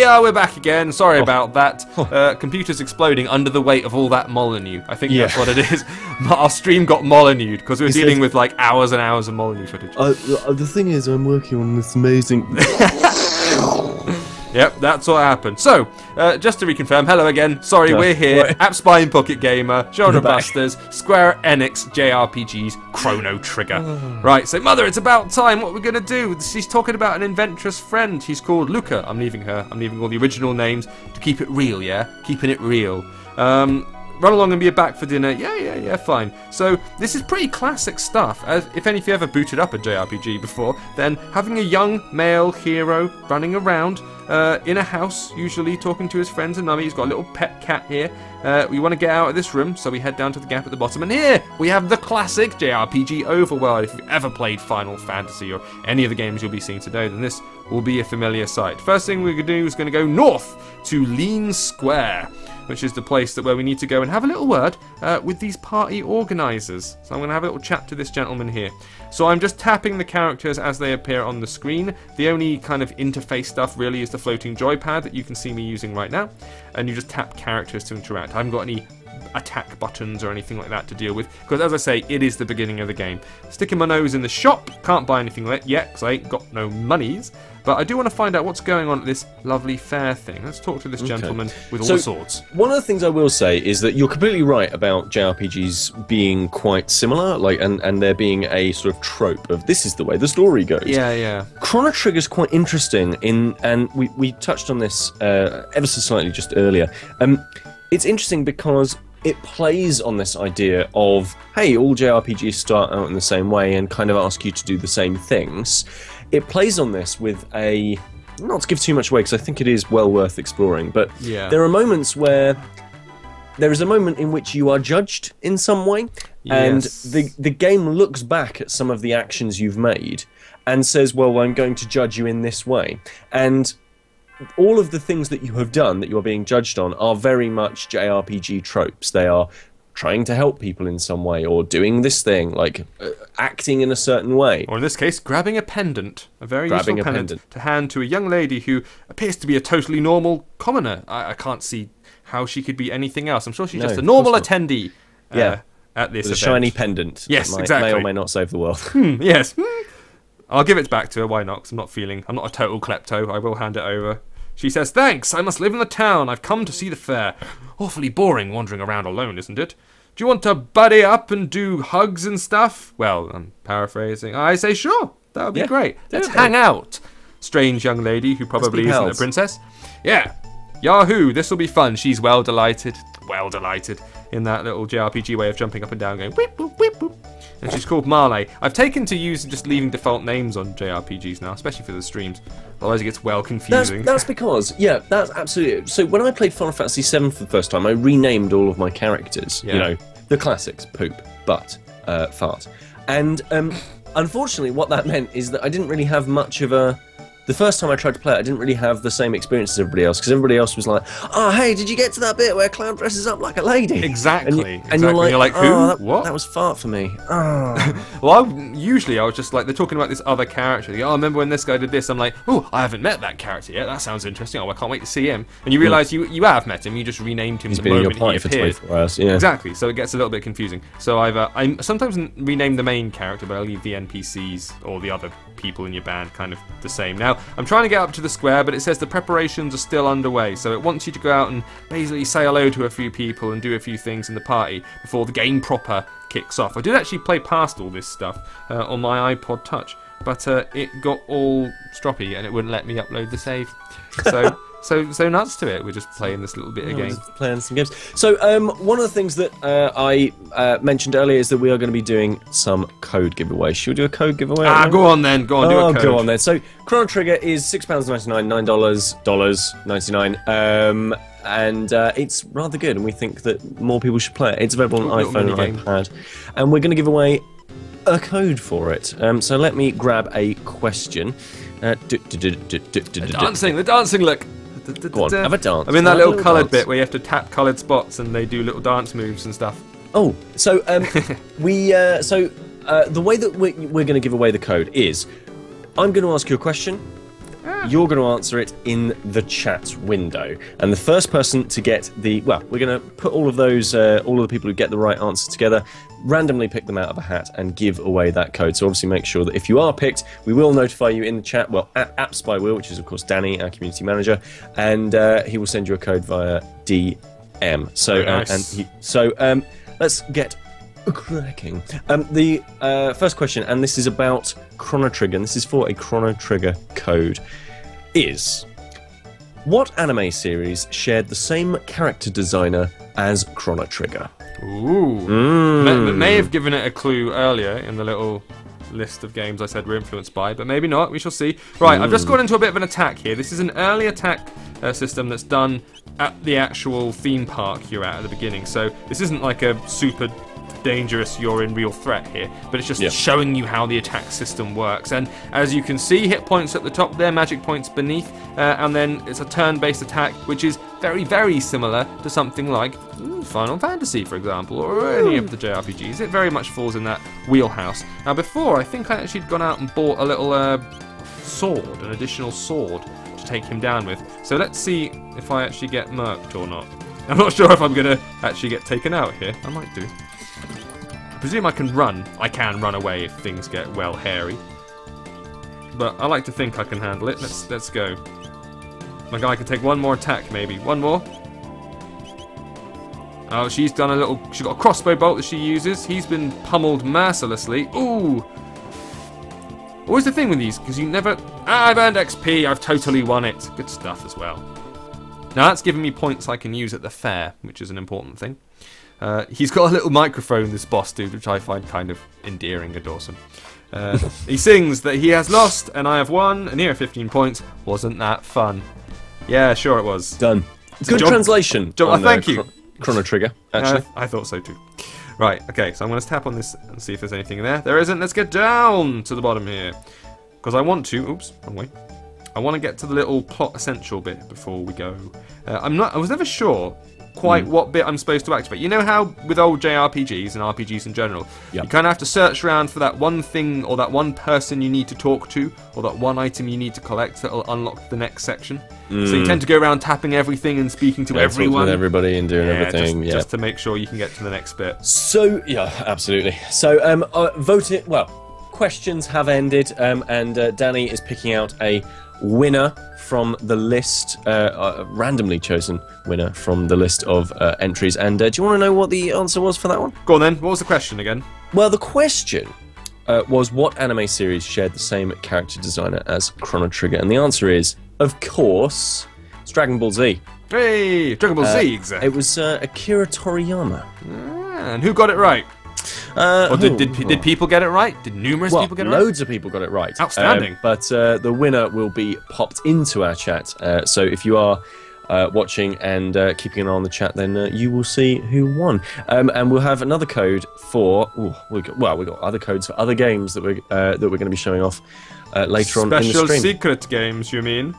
yeah, we're back again. Sorry about that. Computer's exploding under the weight of all that Molyneux. I think that's what it is. Our stream got Molyneux because we were dealing with like hours and hours of Molyneux footage. The thing is, I'm working on this amazing... Yep, that's what happened. So, just to reconfirm, hello again. Sorry, we're here. App Spy and Pocket Gamer, Genre Busters, Square Enix JRPGs, Chrono Trigger. Right, so Mother, it's about time. What we're going to do? She's talking about an adventurous friend. She's called Luca. I'm leaving her. I'm leaving all the original names to keep it real, yeah? Keeping it real. Run along and be back for dinner. Yeah, fine. So this is pretty classic stuff. If any of you ever booted up a JRPG before, then having a young male hero running around in a house, usually talking to his friends and mummy. He's got a little pet cat here. We want to get out of this room, so we head down to the gap at the bottom. And here we have the classic JRPG overworld. If you've ever played Final Fantasy or any of the games you'll be seeing today, then this will be a familiar sight. First thing we're going to do is going to go north to Lean Square, which is the place where we need to go and have a little word with these party organisers. So I'm going to have a little chat to this gentleman here. So I'm just tapping the characters as they appear on the screen. The only kind of interface stuff really is the floating joypad that you can see me using right now. And you just tap characters to interact. I haven't got any attack buttons or anything like that to deal with, because as I say, it is the beginning of the game. Sticking my nose in the shop, can't buy anything yet because I ain't got no monies, but I do want to find out what's going on at this lovely fair thing. Let's talk to this gentleman with all the swords. One of the things I will say is that you're completely right about JRPGs being quite similar, like and there being a sort of trope of this is the way the story goes. Yeah. Chrono Trigger is quite interesting and we touched on this ever so slightly just earlier. It's interesting because it plays on this idea of, hey, all JRPGs start out in the same way and kind of ask you to do the same things. It plays on this with a, not to give too much away because I think it is well worth exploring, but there are moments where there is a moment in which you are judged in some way, and the game looks back at some of the actions you've made and says, well, I'm going to judge you in this way. And all of the things that you have done that you're being judged on are very much JRPG tropes. They are trying to help people in some way, or doing this thing, like acting in a certain way. Or in this case, grabbing a pendant. A very useful pendant to hand to a young lady who appears to be a totally normal commoner. I can't see how she could be anything else. I'm sure she's just a normal attendee at this event. A shiny pendant. Yes, exactly. May or may not save the world. Yes. I'll give it back to her, why not? Because I'm not a total klepto. I will hand it over. She says, thanks, I must live in the town. I've come to see the fair. Awfully boring wandering around alone, isn't it? Do you want to buddy up and do hugs and stuff? Well, I'm paraphrasing. I say, sure, that would be great. Let's hang out. Strange young lady who probably isn't a princess. Yeah. Yahoo, this will be fun. She's well delighted in that little JRPG way of jumping up and down, going whip, boop, whip, boop. And she's called Marley. I've taken to use just leaving default names on JRPGs now, especially for the streams. Otherwise it gets well confusing. That's because, that's absolutely... So when I played Final Fantasy VII for the first time, I renamed all of my characters. You know, the classics, poop, butt, fart. And unfortunately what that meant is that I didn't really have much of a... The first time I tried to play it, I didn't really have the same experience as everybody else, because everybody else was like, oh, hey, did you get to that bit where Cloud dresses up like a lady? Exactly. And you're like, who? What? That was fart for me. Oh. Well, usually I was just like, they're talking about this other character. They go, oh, remember when this guy did this? I'm like, oh, I haven't met that character yet. That sounds interesting. Oh, I can't wait to see him. And you realise you have met him. You just renamed him the moment he appeared. For 24 hours, yeah. Exactly. So it gets a little bit confusing. So I sometimes rename the main character, but I leave the NPCs or the other people in your band kind of the same. Now, I'm trying to get up to the square, but it says the preparations are still underway, so it wants you to go out and basically say hello to a few people and do a few things in the party before the game proper kicks off. I did actually play past all this stuff on my iPod Touch, but it got all stroppy and it wouldn't let me upload the save. So nuts to it. We're just playing this little bit of game. Just playing some games. So one of the things that I mentioned earlier is that we are going to be doing some code giveaways. Should we do a code giveaway? Go on then. Go on, do a code. Go on then. So Chrono Trigger is £6.99, $9.99. And it's rather good, and we think that more people should play it. It's available on iPhone and iPad. And we're going to give away a code for it. So let me grab a question. The dancing look. Go on, have a dance. I'm in that little coloured bit where you have to tap coloured spots and they do little dance moves and stuff. Oh, so the way that we're going to give away the code is, I'm going to ask you a question, You're going to answer it in the chat window. And the first person to get the... Well, we're going to put all of those, all of the people who get the right answer together, randomly pick them out of a hat and give away that code. So obviously make sure that if you are picked, we will notify you in the chat, well, at Apps by Will, which is, of course, Danny, our community manager, and he will send you a code via DM. So, nice. Let's get cracking. The first question, and this is about Chrono Trigger, and this is for a Chrono Trigger code, is: what anime series shared the same character designer as Chrono Trigger? Ooh. May have given it a clue earlier in the little list of games I said we're influenced by, but maybe not. We shall see. Right, I've just gone into a bit of an attack here. This is an early attack system that's done at the actual theme park you're at the beginning. So this isn't like a super dangerous, you're in real threat here, but it's just showing you how the attack system works. And as you can see, hit points at the top there, magic points beneath, and then it's a turn-based attack, which is very, very similar to something like Final Fantasy, for example, or any of the JRPGs. It very much falls in that wheelhouse. Now before, I think I actually had gone out and bought a little sword, an additional sword to take him down with. So let's see if I actually get murked or not. I'm not sure if I'm going to actually get taken out here. I might do. I presume I can run. I can run away if things get well hairy. But I like to think I can handle it. Let's go. My guy can take one more attack, maybe. One more. Oh, she's done a little... She's got a crossbow bolt that she uses. He's been pummeled mercilessly. Ooh! Always the thing with these, because you never... I've earned XP. I've totally won it. Good stuff as well. Now that's giving me points I can use at the fair, which is an important thing. He's got a little microphone, this boss dude, which I find kind of endearing and awesome. He sings that he has lost and I have won, and here are 15 points. Wasn't that fun? Yeah, sure it was. Done. Good translation. Thank you. Chrono Trigger, actually. I thought so too. Right, okay, so I'm going to tap on this and see if there's anything there. There isn't. Let's get down to the bottom here. Because I want to... Oops, wrong way. I want to get to the little plot essential bit before we go. I was never sure quite what bit I'm supposed to activate. You know how with old JRPGs and RPGs in general, you kind of have to search around for that one thing or that one person you need to talk to or that one item you need to collect that will unlock the next section. So you tend to go around tapping everything and speaking to everyone. With everybody and doing everything. Just to make sure you can get to the next bit. So, yeah, absolutely. So, vote it. Well, questions have ended and Danny is picking out a winner from the list, randomly chosen winner from the list of entries. And do you want to know what the answer was for that one? Go on then. What was the question again? Well, the question was what anime series shared the same character designer as Chrono Trigger? And the answer is, of course, it's Dragon Ball Z. Hey, Dragon Ball Z, exactly. It was Akira Toriyama. And who got it right? Or did people get it right? Did numerous people get it right? Loads of people got it right. Outstanding. But the winner will be popped into our chat. So if you are watching and keeping an eye on the chat, then you will see who won. And we'll have another code for... we've got other codes for other games that we're going to be showing off later on in the stream. Special secret games, you mean?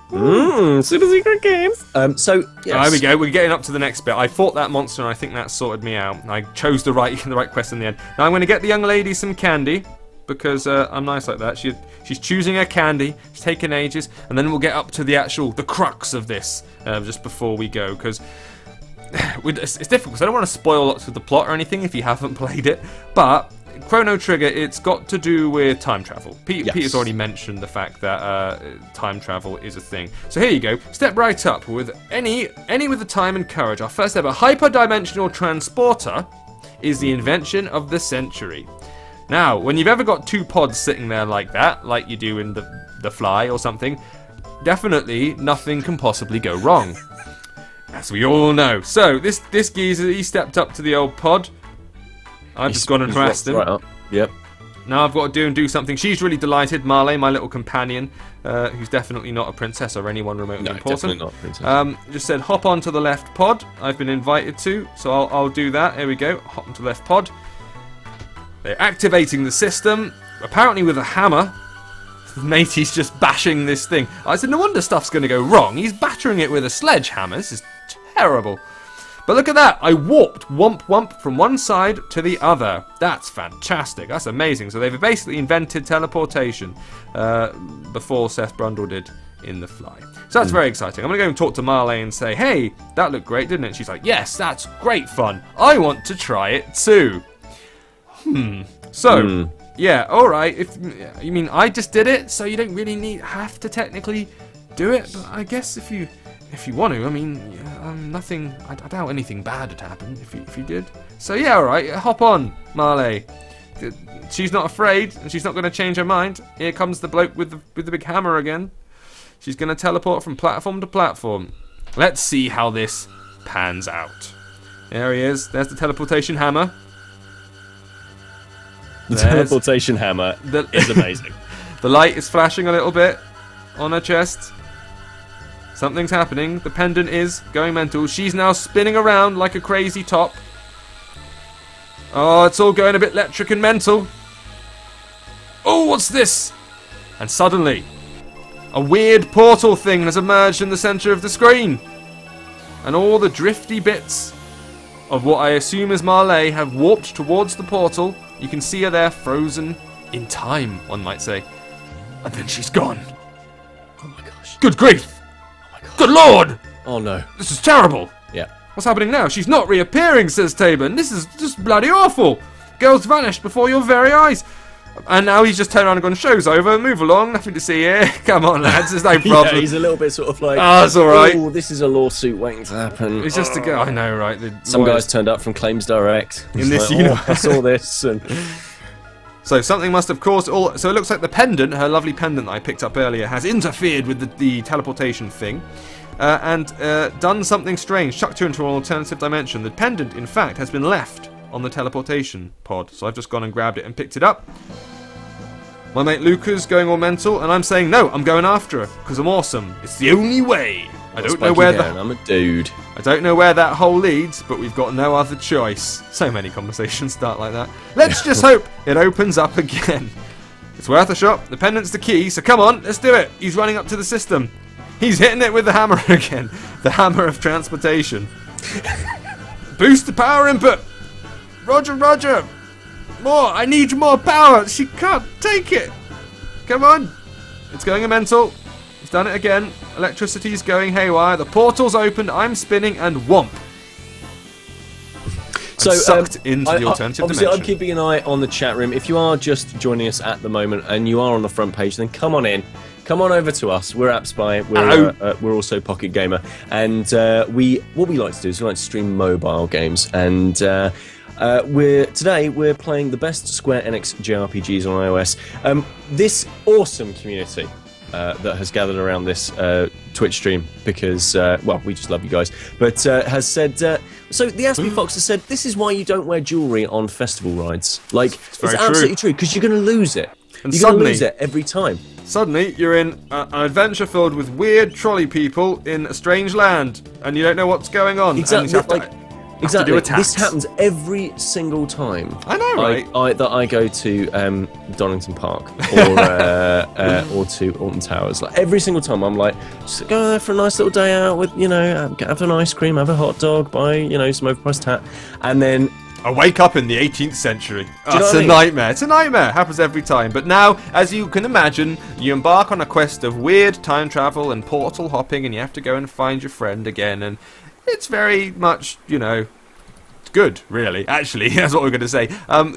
Super secret games. So, yes. There we go. We're getting up to the next bit. I fought that monster and I think that sorted me out. I chose the right quest in the end. Now I'm going to get the young lady some candy because I'm nice like that. She's choosing her candy. It's taking ages. And then we'll get up to the crux of this just before we go, because it's difficult because I don't want to spoil lots of the plot or anything if you haven't played it. But Chrono Trigger, it's got to do with time travel. Peter's already mentioned the fact that time travel is a thing. So here you go. Step right up with any with the time and courage. Our first ever hyperdimensional transporter is the invention of the century. Now, when you've ever got two pods sitting there like that, like you do in the Fly or something, definitely nothing can possibly go wrong, as we all know. So this geezer, he stepped up to the old pod. I've just gone and harassed him. Right up. Yep. Now I've got to do something. She's really delighted. Marley, my little companion, who's definitely not a princess or anyone remotely important. Definitely not a princess. Just said hop onto the left pod. I've been invited to, so I'll do that. Here we go. Hop onto the left pod. They're activating the system, apparently with a hammer. Matey's just bashing this thing. I said, no wonder stuff's going to go wrong. He's battering it with a sledgehammer. This is terrible. But look at that. I warped womp from one side to the other. That's fantastic. That's amazing. So they've basically invented teleportation before Seth Brundle did in the fly. So that's very exciting. I'm going to go and talk to Marley and say, hey, that looked great, didn't it? She's like, yes, that's great fun. I want to try it too. So, yeah, all right. If you mean I just did it, so you don't really have to technically do it. But I guess if you want to, I mean, nothing. I doubt anything bad would happen if you did. So yeah, all right. Hop on, Marley. She's not afraid, and she's not going to change her mind. Here comes the bloke with the big hammer again. She's going to teleport from platform to platform. Let's see how this pans out. There he is. There's the teleportation hammer. The teleportation hammer is amazing. The light is flashing a little bit on her chest. Something's happening. The pendant is going mental. She's now spinning around like a crazy top. Oh, it's all going a bit electric and mental. Oh, what's this? And suddenly, a weird portal thing has emerged in the center of the screen. And all the drifty bits of what I assume is Marley have warped towards the portal. You can see her there, frozen in time, one might say. And then she's gone. Oh my gosh. Good grief. Oh my gosh. Good lord. Oh no. This is terrible. Yeah. What's happening now? She's not reappearing, says Tabor. This is just bloody awful. Girl's vanished before your very eyes. And now he's just turned around and gone, show's over, move along, nothing to see here. Come on, lads, there's no problem. Yeah, he's a little bit sort of like, oh, it's alright. Oh, this is a lawsuit waiting to happen. It's just a girl, I know, right? Some guys turned up from Claims Direct. In this universe. I saw this. And so something must have caused all. So it looks like the pendant, her lovely pendant that I picked up earlier, has interfered with the teleportation thing. And done something strange, chucked her into an alternative dimension. The pendant, in fact, has been left on the teleportation pod. So I've just gone and grabbed it and picked it up. My mate Luca's going all mental, and I'm saying, no, I'm going after her, because I'm awesome. It's the only way. I don't know where I'm a dude. I don't know where that hole leads, but we've got no other choice. So many conversations start like that. Let's just hope it opens up again. It's worth a shot. The pendant's the key, so come on, let's do it. He's running up to the system. He's hitting it with the hammer again. The hammer of transportation. Boost the power input. Roger, roger. More. I need more power. She can't take it. Come on. It's going mental. He's done it again. Electricity's going haywire. The portal's opened. I'm spinning and whomp. So sucked into the alternative obviously dimension. I'm keeping an eye on the chat room. If you are just joining us at the moment and you are on the front page, then come on in. Come on over to us. We're AppSpy. We're also Pocket Gamer, and what we like to do is we like to stream mobile games. And today we're playing the best Square Enix JRPGs on iOS. This awesome community that has gathered around this Twitch stream because well, we just love you guys. But has said so. The Aspie Fox has said this is why you don't wear jewelry on festival rides. Like it's absolutely true because you're going to lose it. And you're going to lose it every time. Suddenly, you're in an adventure filled with weird trolley people in a strange land, and you don't know what's going on. Exactly. Exactly. This happens every single time. I know, right? That I go to Donington Park or to Alton Towers. Like every single time, I'm like, just go there for a nice little day out with, have an ice cream, have a hot dog, buy, some overpriced hat, and then I wake up in the 18th century. It's a nightmare. It's a nightmare. Happens every time. But now, as you can imagine, you embark on a quest of weird time travel and portal hopping, and you have to go and find your friend again. And it's very much, good, really. Actually, that's what we're going to say.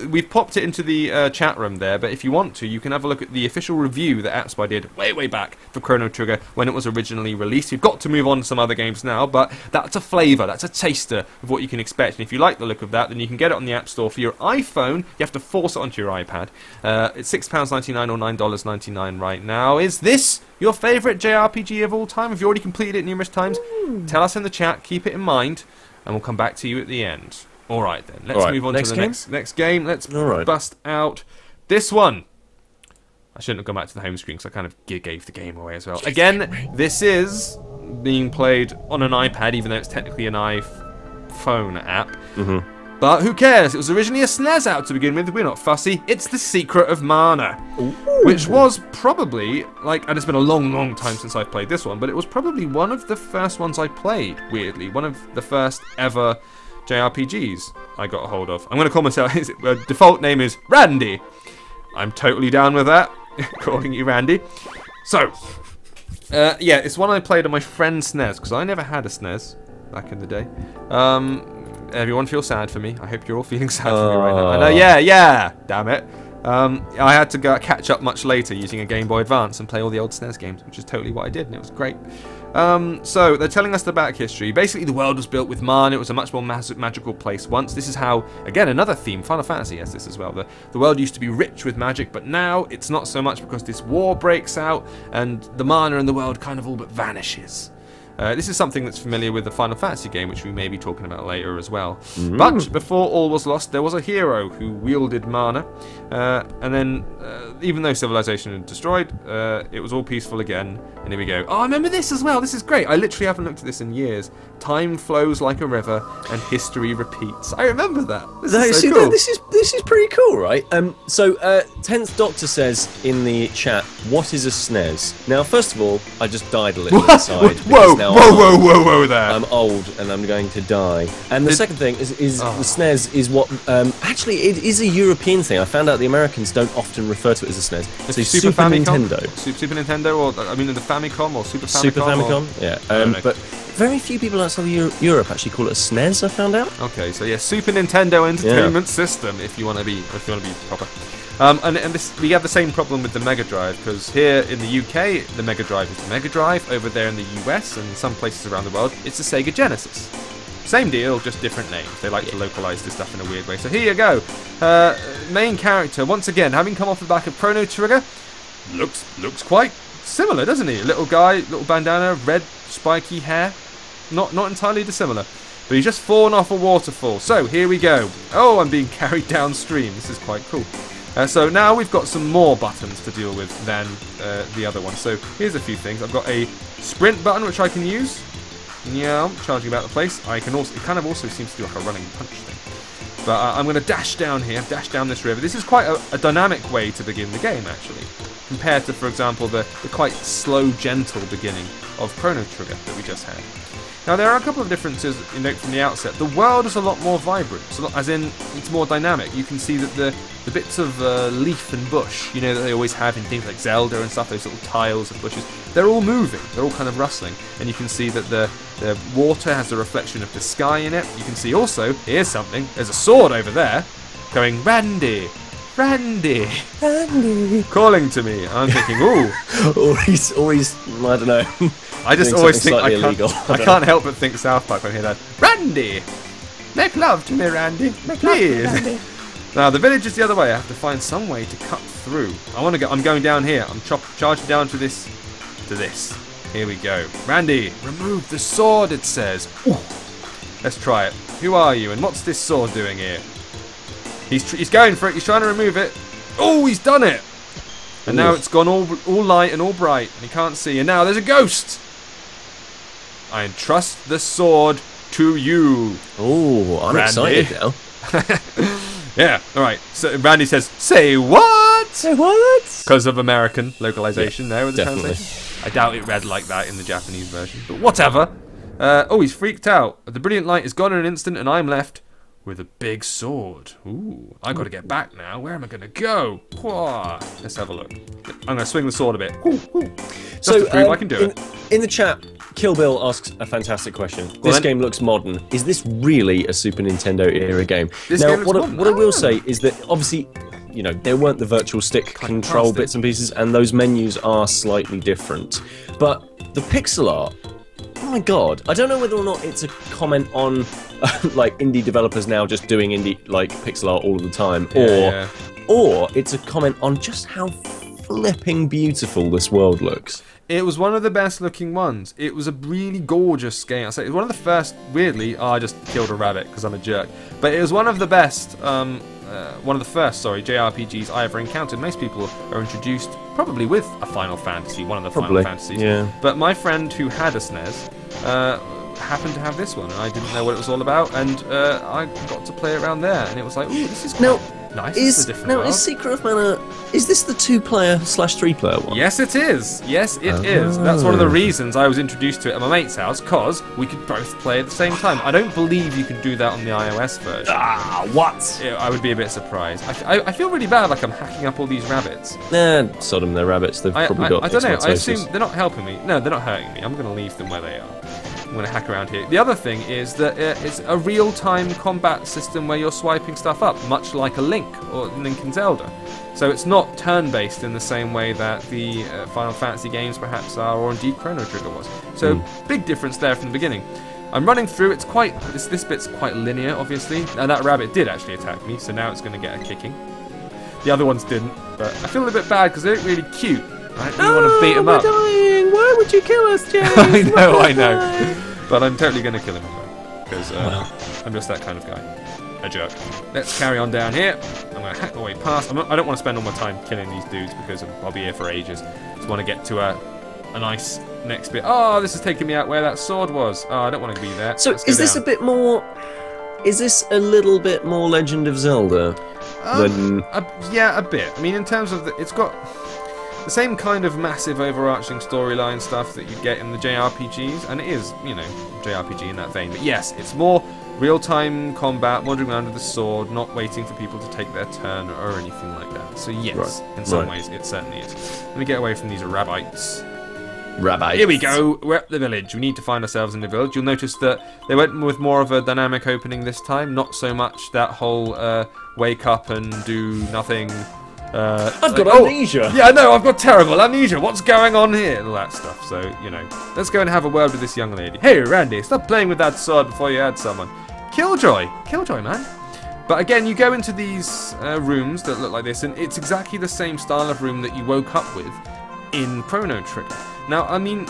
We've popped it into the chat room there, but if you want to, you can have a look at the official review that AppSpy did way back for Chrono Trigger when it was originally released. We've got to move on to some other games now, but that's a flavour, that's a taster of what you can expect. And if you like the look of that, then you can get it on the App Store for your iPhone. You have to force it onto your iPad. It's £6.99 or $9.99 right now. Is this your favourite JRPG of all time? Have you already completed it numerous times? Tell us in the chat, keep it in mind, and we'll come back to you at the end. Alright then, let's move on to the next game. Let's bust out this one. I shouldn't have gone back to the home screen because I kind of gave the game away as well. Again, this is being played on an iPad, even though it's technically an iPhone app. But who cares? It was originally a SNES out to begin with. We're not fussy. It's The Secret of Mana. Which was probably, and it's been a long time since I've played this one, but it was probably one of the first ones I played, weirdly. One of the first ever JRPGs I got a hold of. I'm going to call myself, his default name is Randy. I'm totally down with that, calling you Randy. So, Yeah, it's one I played on my friend's SNES, because I never had a SNES back in the day. Everyone feel sad for me. I hope you're all feeling sad for me right now. I know, yeah, damn it. I had to catch up much later using a Game Boy Advance and play all the old SNES games, which is totally what I did, and it was great. So they're telling us the back history. Basically, the world was built with mana. It was a much more magical place once. This is how, again, another theme. Final Fantasy has this as well. The world used to be rich with magic, but now it's not so much because this war breaks out and the mana in the world kind of all but vanishes. This is something that's familiar with the Final Fantasy game, which we may be talking about later as well. But before all was lost, there was a hero who wielded mana, and then, even though civilization had destroyed, it was all peaceful again. And here we go. Oh, I remember this as well. This is great. I literally haven't looked at this in years. Time flows like a river, and history repeats. I remember that. This is so cool. This is pretty cool, right? So 10th Doctor says in the chat, "What is a SNES?" Now, first of all, I just died a little inside. Whoa there. I'm old and I'm going to die. And the second thing is the SNES is what... actually, it is a European thing. I found out the Americans don't often refer to it as a SNES. So Super Nintendo. Super Nintendo, or I mean the Famicom or Super Famicom. Super Famicom, yeah. But very few people outside of Europe actually call it a SNES, I found out. Okay, so yeah, Super Nintendo Entertainment System, if you want to be proper. And we have the same problem with the Mega Drive, because here in the UK, the Mega Drive is the Mega Drive. Over there in the US and some places around the world, it's the Sega Genesis. Same deal, just different names. They like to localize this stuff in a weird way. So here you go. Main character, once again, having come off the back of Chrono Trigger, looks quite similar, doesn't he? Little guy, little bandana, red spiky hair. Not entirely dissimilar. But he's just fallen off a waterfall. So here we go. Oh, I'm being carried downstream. This is quite cool. So now we've got some more buttons to deal with than the other one. So here's a few things. I've got a sprint button which I can use. Yeah, I'm charging about the place. I can also, it kind of also seems to do like a running punch thing. But I'm going to dash down here, dash down this river. This is quite a dynamic way to begin the game, actually, compared to, for example, the quite slow, gentle beginning of Chrono Trigger that we just had. Now, there are a couple of differences you note from the outset. The world is a lot more vibrant, as in it's more dynamic. You can see that the bits of leaf and bush, you know, that they always have in things like Zelda and stuff, those little tiles of bushes, they're all moving, they're all kind of rustling. And you can see that the water has a reflection of the sky in it. You can see also, here's something, there's a sword over there going, Randy, Randy, calling to me. I'm thinking, ooh. or he's, I don't know. I just always think I can't help but think South Park when I hear that. Randy! Make love to me, Randy. Please. Now, the village is the other way. I have to find some way to cut through. I'm going down here. I'm charging down to this. Here we go. Randy, remove the sword, it says. Ooh. Let's try it. Who are you, and what's this sword doing here? He's going for it. He's trying to remove it. Oh, he's done it. And now it's gone all light and all bright, and he can't see. And now there's a ghost. I entrust the sword to you. Oh, I'm excited now. Yeah, alright. So Randy says, say what? Say what? Because of American localization there with the translation. I doubt it read like that in the Japanese version, but whatever. Oh, he's freaked out. The brilliant light is gone in an instant, and I'm left with a big sword. Ooh, I got to get back now. Where am I going to go? Whoa. Let's have a look. I'm going to swing the sword a bit. Just to prove I can do it. In the chat, Kill Bill asks a fantastic question. This game looks modern. Is this really a Super Nintendo era game? Now, what I will say is that obviously, you know, there weren't the virtual stick control bits and pieces, and those menus are slightly different. But the pixel art, oh my god, I don't know whether or not it's a comment on like indie developers now just doing indie like pixel art all of the time, or it's a comment on just how flipping beautiful this world looks. It was one of the best looking ones. It was a really gorgeous game. I say it was one of the first, weirdly, I just killed a rabbit because I'm a jerk. But it was one of the best, one of the first, JRPGs I ever encountered. Most people are introduced probably with a Final Fantasy, one of the Final Fantasies. Yeah. But my friend who had a SNES happened to have this one, and I didn't know what it was all about, and I got to play around there, and it was like, ooh, this is cool. Now, Nice. It's a different world. Is Secret of Mana... Is this the 2-player/3-player one? Yes, it is. Yes, it is. That's one of the reasons I was introduced to it at my mate's house, because we could both play at the same time. I don't believe you can do that on the iOS version. What? I would be a bit surprised. I feel really bad, like I'm hacking up all these rabbits. Nah, sod them, they're rabbits. They've probably got... I don't know. I assume they're not helping me. No, they're not hurting me. I'm going to leave them where they are. I'm going to hack around here. The other thing is that it's a real-time combat system where you're swiping stuff up, much like a Link or Link in Zelda. So it's not turn-based in the same way that the Final Fantasy games perhaps are, or indeed Chrono Trigger was. So big difference there from the beginning. I'm running through. It's quite this bit's quite linear, obviously. And that rabbit did actually attack me, so now it's going to get a kicking. The other ones didn't, but I feel a bit bad because they look really cute. I really want to beat him up. Dying. Why would you kill us, James? I know. But I'm totally going to kill him because I'm just that kind of guy. A jerk. Let's carry on down here. I'm going to hack my way past. I don't want to spend all my time killing these dudes because I'll be here for ages. Just want to get to a nice next bit. Oh, this is taking me out where that sword was. Oh, I don't want to be there. So is this a bit more... Is this a little bit more Legend of Zelda than... yeah, a bit. I mean, in terms of... it's got... the same kind of massive overarching storyline stuff that you get in the JRPGs, and it is, you know, JRPG in that vein. But yes, it's more real-time combat, wandering around with a sword, not waiting for people to take their turn or anything like that. So yes, in some ways, it certainly is. Let me get away from these rabbites. Here we go. We're at the village. We need to find ourselves in the village. You'll notice that they went with more of a dynamic opening this time, not so much that whole wake up and do nothing. I've got amnesia. Yeah, I know, I've got terrible amnesia. What's going on here? All that stuff. So, you know, let's go and have a word with this young lady. Hey, Randy, stop playing with that sword before you had someone. Killjoy, man. But again, you go into these rooms that look like this, and it's exactly the same style of room that you woke up with in Chrono Trigger. Now, I mean,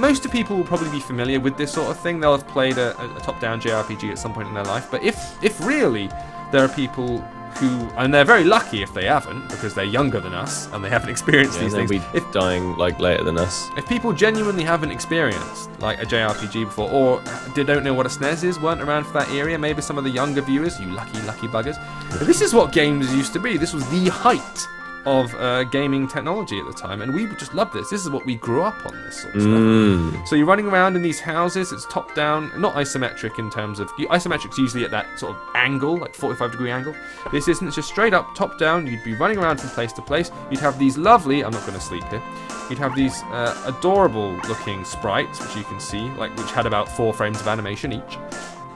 most of people will probably be familiar with this sort of thing. They'll have played a top-down JRPG at some point in their life. But if really there are people who, and they're very lucky if they haven't, because they're younger than us and they haven't experienced these things. They'll be dying like later than us. If people genuinely haven't experienced like a JRPG before, or don't know what a SNES is, weren't around for that area, maybe some of the younger viewers, you lucky buggers. But this is what games used to be. This was the height of gaming technology at the time, and we just loved this. This is what we grew up on, this sort of stuff. So you're running around in these houses. It's top down, not isometric in terms of isometric's usually at that sort of angle, like 45-degree angle. This isn't. It's just straight up, top down. You'd be running around from place to place. You'd have these lovely, I'm not going to sleep here, you'd have these adorable looking sprites, which you can see, like, which had about 4 frames of animation each.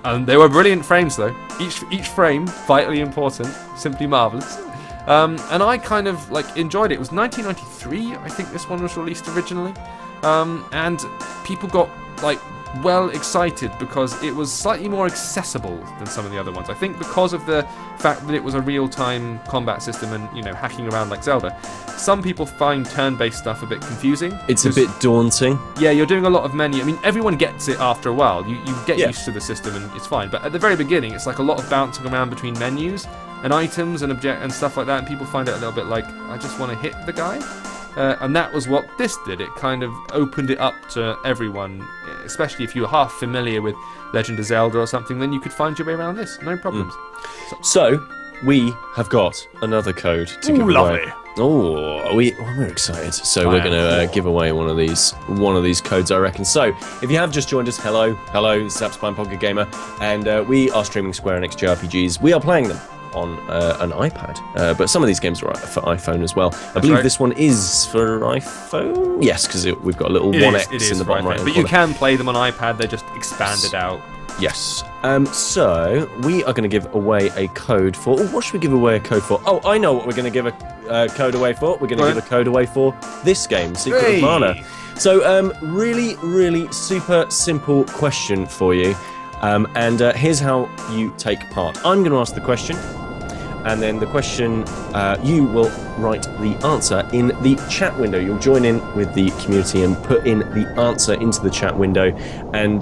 And they were brilliant frames though. Each frame vitally important, simply marvelous. And I kind of enjoyed it. It was 1993, I think this one was released originally, and people got well excited because it was slightly more accessible than some of the other ones. I think because of the fact that it was a real-time combat system and, you know, hacking around like Zelda. Some people find turn-based stuff a bit confusing. It's a bit daunting. Yeah, you're doing a lot of menu. I mean, everyone gets it after a while. You get used to the system and it's fine. But at the very beginning, it's like a lot of bouncing around between menus and items and and stuff like that. And people find it a little bit like, I just want to hit the guy. And that was what this did. It kind of opened it up to everyone, especially if you were half familiar with Legend of Zelda or something, then you could find your way around this, no problems. So we have got another code to give away. Oh, we're excited. So we're going to give away one of these codes, I reckon. So if you have just joined us, hello, this is Zapspine Pocket Gamer, and we are streaming Square Enix JRPGs. We are playing them on an iPad, but some of these games are for iPhone as well. I believe this one is for iPhone. Yes, because we've got a little 1X in the bottom right. But you can play them on iPad. They're just expanded out. Yes. So we are going to give away a code for. What should we give away a code for? Oh, I know what we're going to give a code away for. We're going to give a code away for this game, Secret of Mana. So really super simple question for you. And here's how you take part. I'm going to ask the question, and then the question, you will write the answer in the chat window. You'll join in with the community and put in the answer into the chat window. And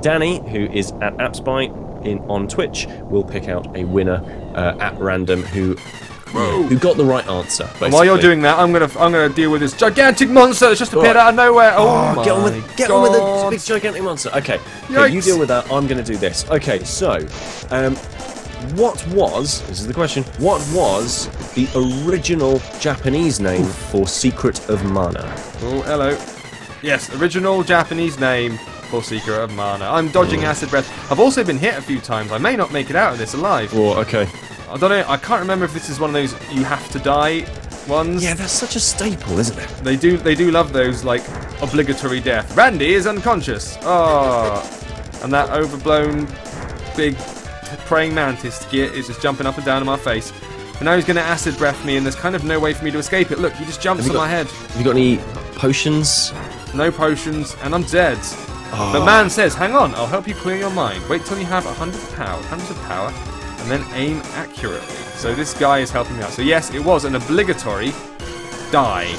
Danny, who is at AppSpy on Twitch, will pick out a winner at random who got the right answer. Basically. And while you're doing that, I'm gonna deal with this gigantic monster that's just appeared out of nowhere. Oh my get on with the big gigantic monster. Okay, you deal with that. I'm gonna do this. Okay, so this is the question, what was the original Japanese name for Secret of Mana? Oh, hello. Yes, original Japanese name for Secret of Mana. I'm dodging acid breath. I've also been hit a few times. I may not make it out of this alive. Oh, okay. I don't know. I can't remember if this is one of those you have to die ones. Yeah, that's such a staple, isn't it? They do love those, like, obligatory death. Randy is unconscious. Oh. And that overblown big praying mantis git is just jumping up and down in my face. And now he's going to acid breath me, and there's kind of no way for me to escape it. Look, he just jumps on my head. Have you got any potions? No potions, and I'm dead. Oh. But man says, hang on, I'll help you clear your mind. Wait till you have 100 power, and then aim accurately. So this guy is helping me out. So yes, it was an obligatory die.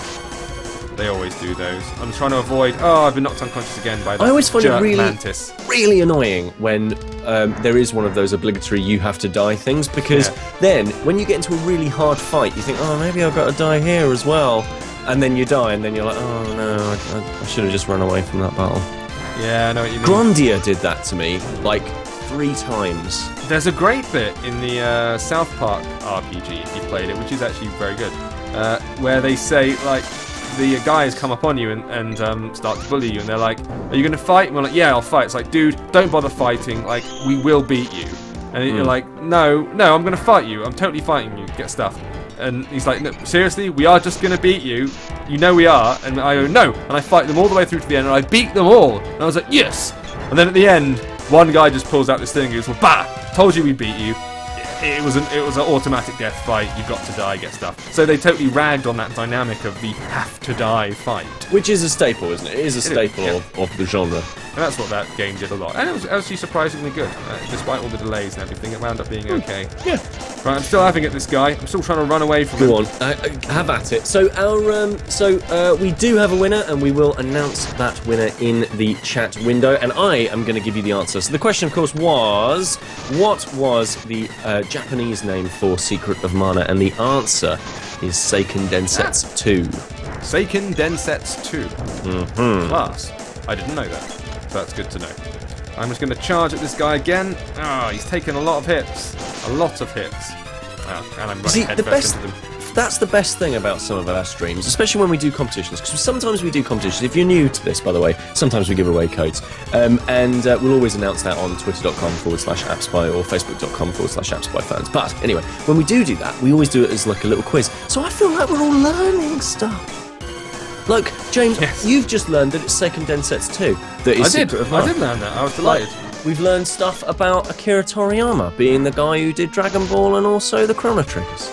They always do those. I'm trying to avoid... Oh, I've been knocked unconscious again by that I always find it mantis. Really annoying when there is one of those obligatory you have to die things, because then when you get into a really hard fight, you think, oh, maybe I've got to die here as well. And then you die, and then you're like, oh no, I should have just run away from that battle. Yeah, I know what you mean. Grandia did that to me, like, 3 times. There's a great bit in the South Park RPG, if you played it, which is actually very good, where they say, like, the guys come up on you and start to bully you, and they're like, are you going to fight? And we're like, yeah, I'll fight. It's like, dude, don't bother fighting, like, we will beat you. And you're like, no, I'm going to fight you. I'm totally fighting you. Get stuff. And he's like, no, seriously, we are just going to beat you. You know we are. And I go, no. And I fight them all the way through to the end, and I beat them all. And I was like, yes. And then at the end, one guy just pulls out this thing and goes, well, bah, told you we beat you. It was an automatic death fight. You've got to die, get stuff. So they totally ragged on that dynamic of the have to die fight. Which is a staple, isn't it? It is a staple of the genre. And that's what that game did a lot. And it was actually surprisingly good. Despite all the delays and everything, it wound up being okay. Yeah. Right, I'm still having it, this guy. I'm still trying to run away from him. Go on, have at it. So we do have a winner, and we will announce that winner in the chat window. And I am going to give you the answer. So the question, of course, was, what was the Japanese name for Secret of Mana? And the answer is Seiken Densetsu 2. Seiken Densetsu 2. Mm-hmm. Class. I didn't know that. So that's good to know. I'm just going to charge at this guy again. Ah, he's taken a lot of hits. A lot of hits. Oh, and I'm running headfirst into them. That's the best thing about some of our streams, especially when we do competitions, because sometimes we do competitions. If you're new to this, by the way, sometimes we give away codes. And we'll always announce that on twitter.com/appspy or facebook.com/appspyfans. But anyway, when we do that, we always do it as like a little quiz. So I feel like we're all learning stuff. Look, James, you've just learned that it's Seiken Densetsu 2. I did learn that. I was delighted. We've learned stuff about Akira Toriyama being the guy who did Dragon Ball and also the Chrono Triggers.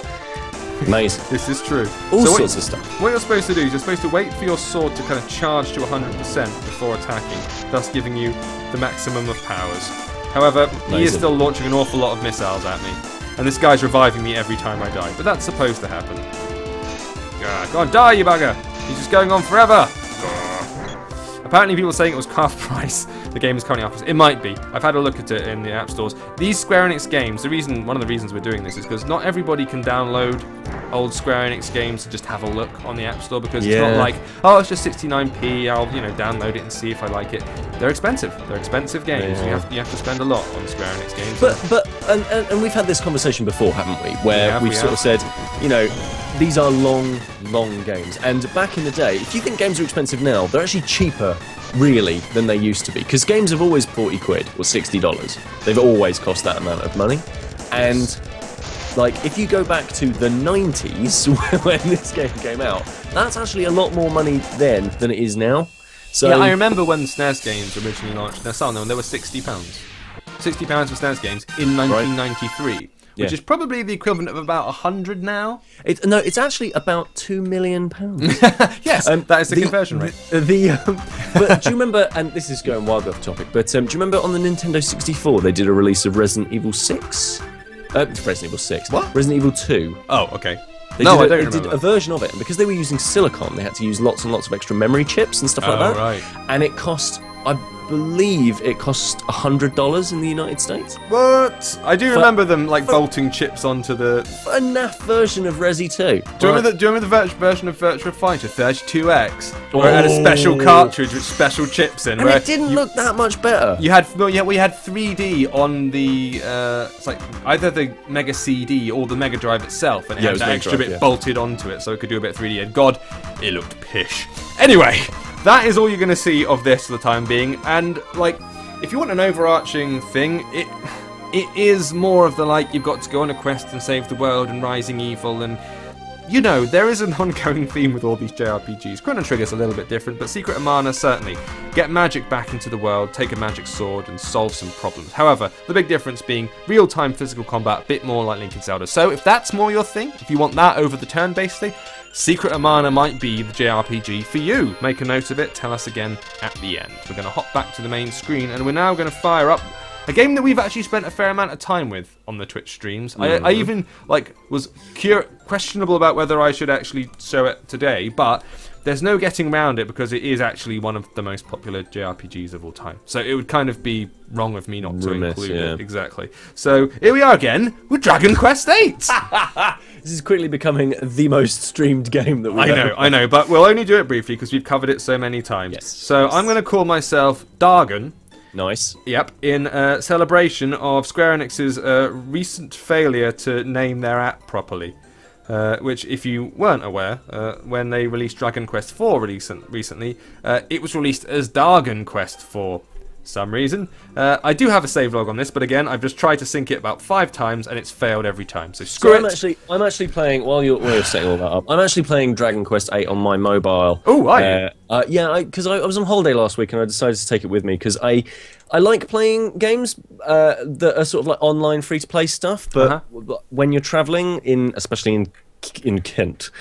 Amazing. This is true. All sorts of stuff. What you're supposed to do is you're supposed to wait for your sword to kind of charge to 100% before attacking, thus giving you the maximum of powers. However, he is still launching an awful lot of missiles at me, and this guy's reviving me every time I die, but that's supposed to happen. Go on, die, you bugger! He's just going on forever! Apparently people are saying it was half price. The game is currently half price. It might be. I've had a look at it in the app stores. These Square Enix games, one of the reasons we're doing this is because not everybody can download old Square Enix games to just have a look on the app store, because it's not like, oh, it's just 69p, I'll download it and see if I like it. They're expensive. They're expensive games. Yeah. You have to spend a lot on Square Enix games. But we've had this conversation before, haven't we? Where we've sort of said, these are long games. And back in the day, if you think games are expensive now, they're actually cheaper, really, than they used to be. Because games have always 40 quid or $60. They've always cost that amount of money. And, like, if you go back to the 90s, when this game came out, that's actually a lot more money then than it is now. So, yeah, I remember when SNES games originally launched. Now, some of them, they were £60. £60 for SNES games in 1993. Right. Which is probably the equivalent of about 100 now. It's actually about £2 million. Yes, that is the conversion rate. But do you remember? And this is going wildly off topic. But do you remember on the Nintendo 64 they did a release of Resident Evil 6? Resident Evil 6. What? Resident Evil 2. Oh, okay. They did a version of it, and because they were using silicon, they had to use lots and lots of extra memory chips and stuff like that. Right. And it cost, believe it cost $100 in the United States. What? I do remember them like bolting chips onto the... A naff version of Resi 2. Do you remember the version of Virtua Fighter 32X? Where it had a special cartridge with special chips in. And where it didn't look that much better. We had 3D on the... it's like either the Mega CD or the Mega Drive itself. And it had that extra bit bolted onto it so it could do a bit of 3D. And God, it looked pish. Anyway... That is all you're going to see of this for the time being, and like, if you want an overarching thing, it is more of the like, you've got to go on a quest and save the world and rising evil, and you know, there is an ongoing theme with all these JRPGs. Chrono Trigger's a little bit different, but Secret of Mana certainly. Get magic back into the world, take a magic sword, and solve some problems. However, the big difference being real-time physical combat, a bit more like Link and Zelda. So if that's more your thing, if you want that over the turn-based thing, Secret of Mana might be the JRPG for you. Make a note of it, tell us again at the end. We're going to hop back to the main screen, and we're now going to fire up a game that we've actually spent a fair amount of time with on the Twitch streams. I even like was questionable about whether I should actually show it today, but there's no getting around it because it is actually one of the most popular JRPGs of all time. So it would kind of be wrong of me not to include it. Exactly. So here we are again with Dragon Quest VIII. This is quickly becoming the most streamed game that we've ever played. I know, but we'll only do it briefly because we've covered it so many times. Yes. So I'm going to call myself Dargon. Nice. Yep, in celebration of Square Enix's recent failure to name their app properly. Which, if you weren't aware, when they released Dragon Quest IV recently, it was released as Dargon Quest for some reason. I do have a save log on this, but again, I've just tried to sync it about 5 times, and it's failed every time. So screw it. I'm actually playing, while you're setting all that up, I'm actually playing Dragon Quest VIII on my mobile. Oh, are you? Yeah, because I was on holiday last week, and I decided to take it with me, because I like playing games that are sort of like online free-to-play stuff, but when you're travelling, especially in Kent,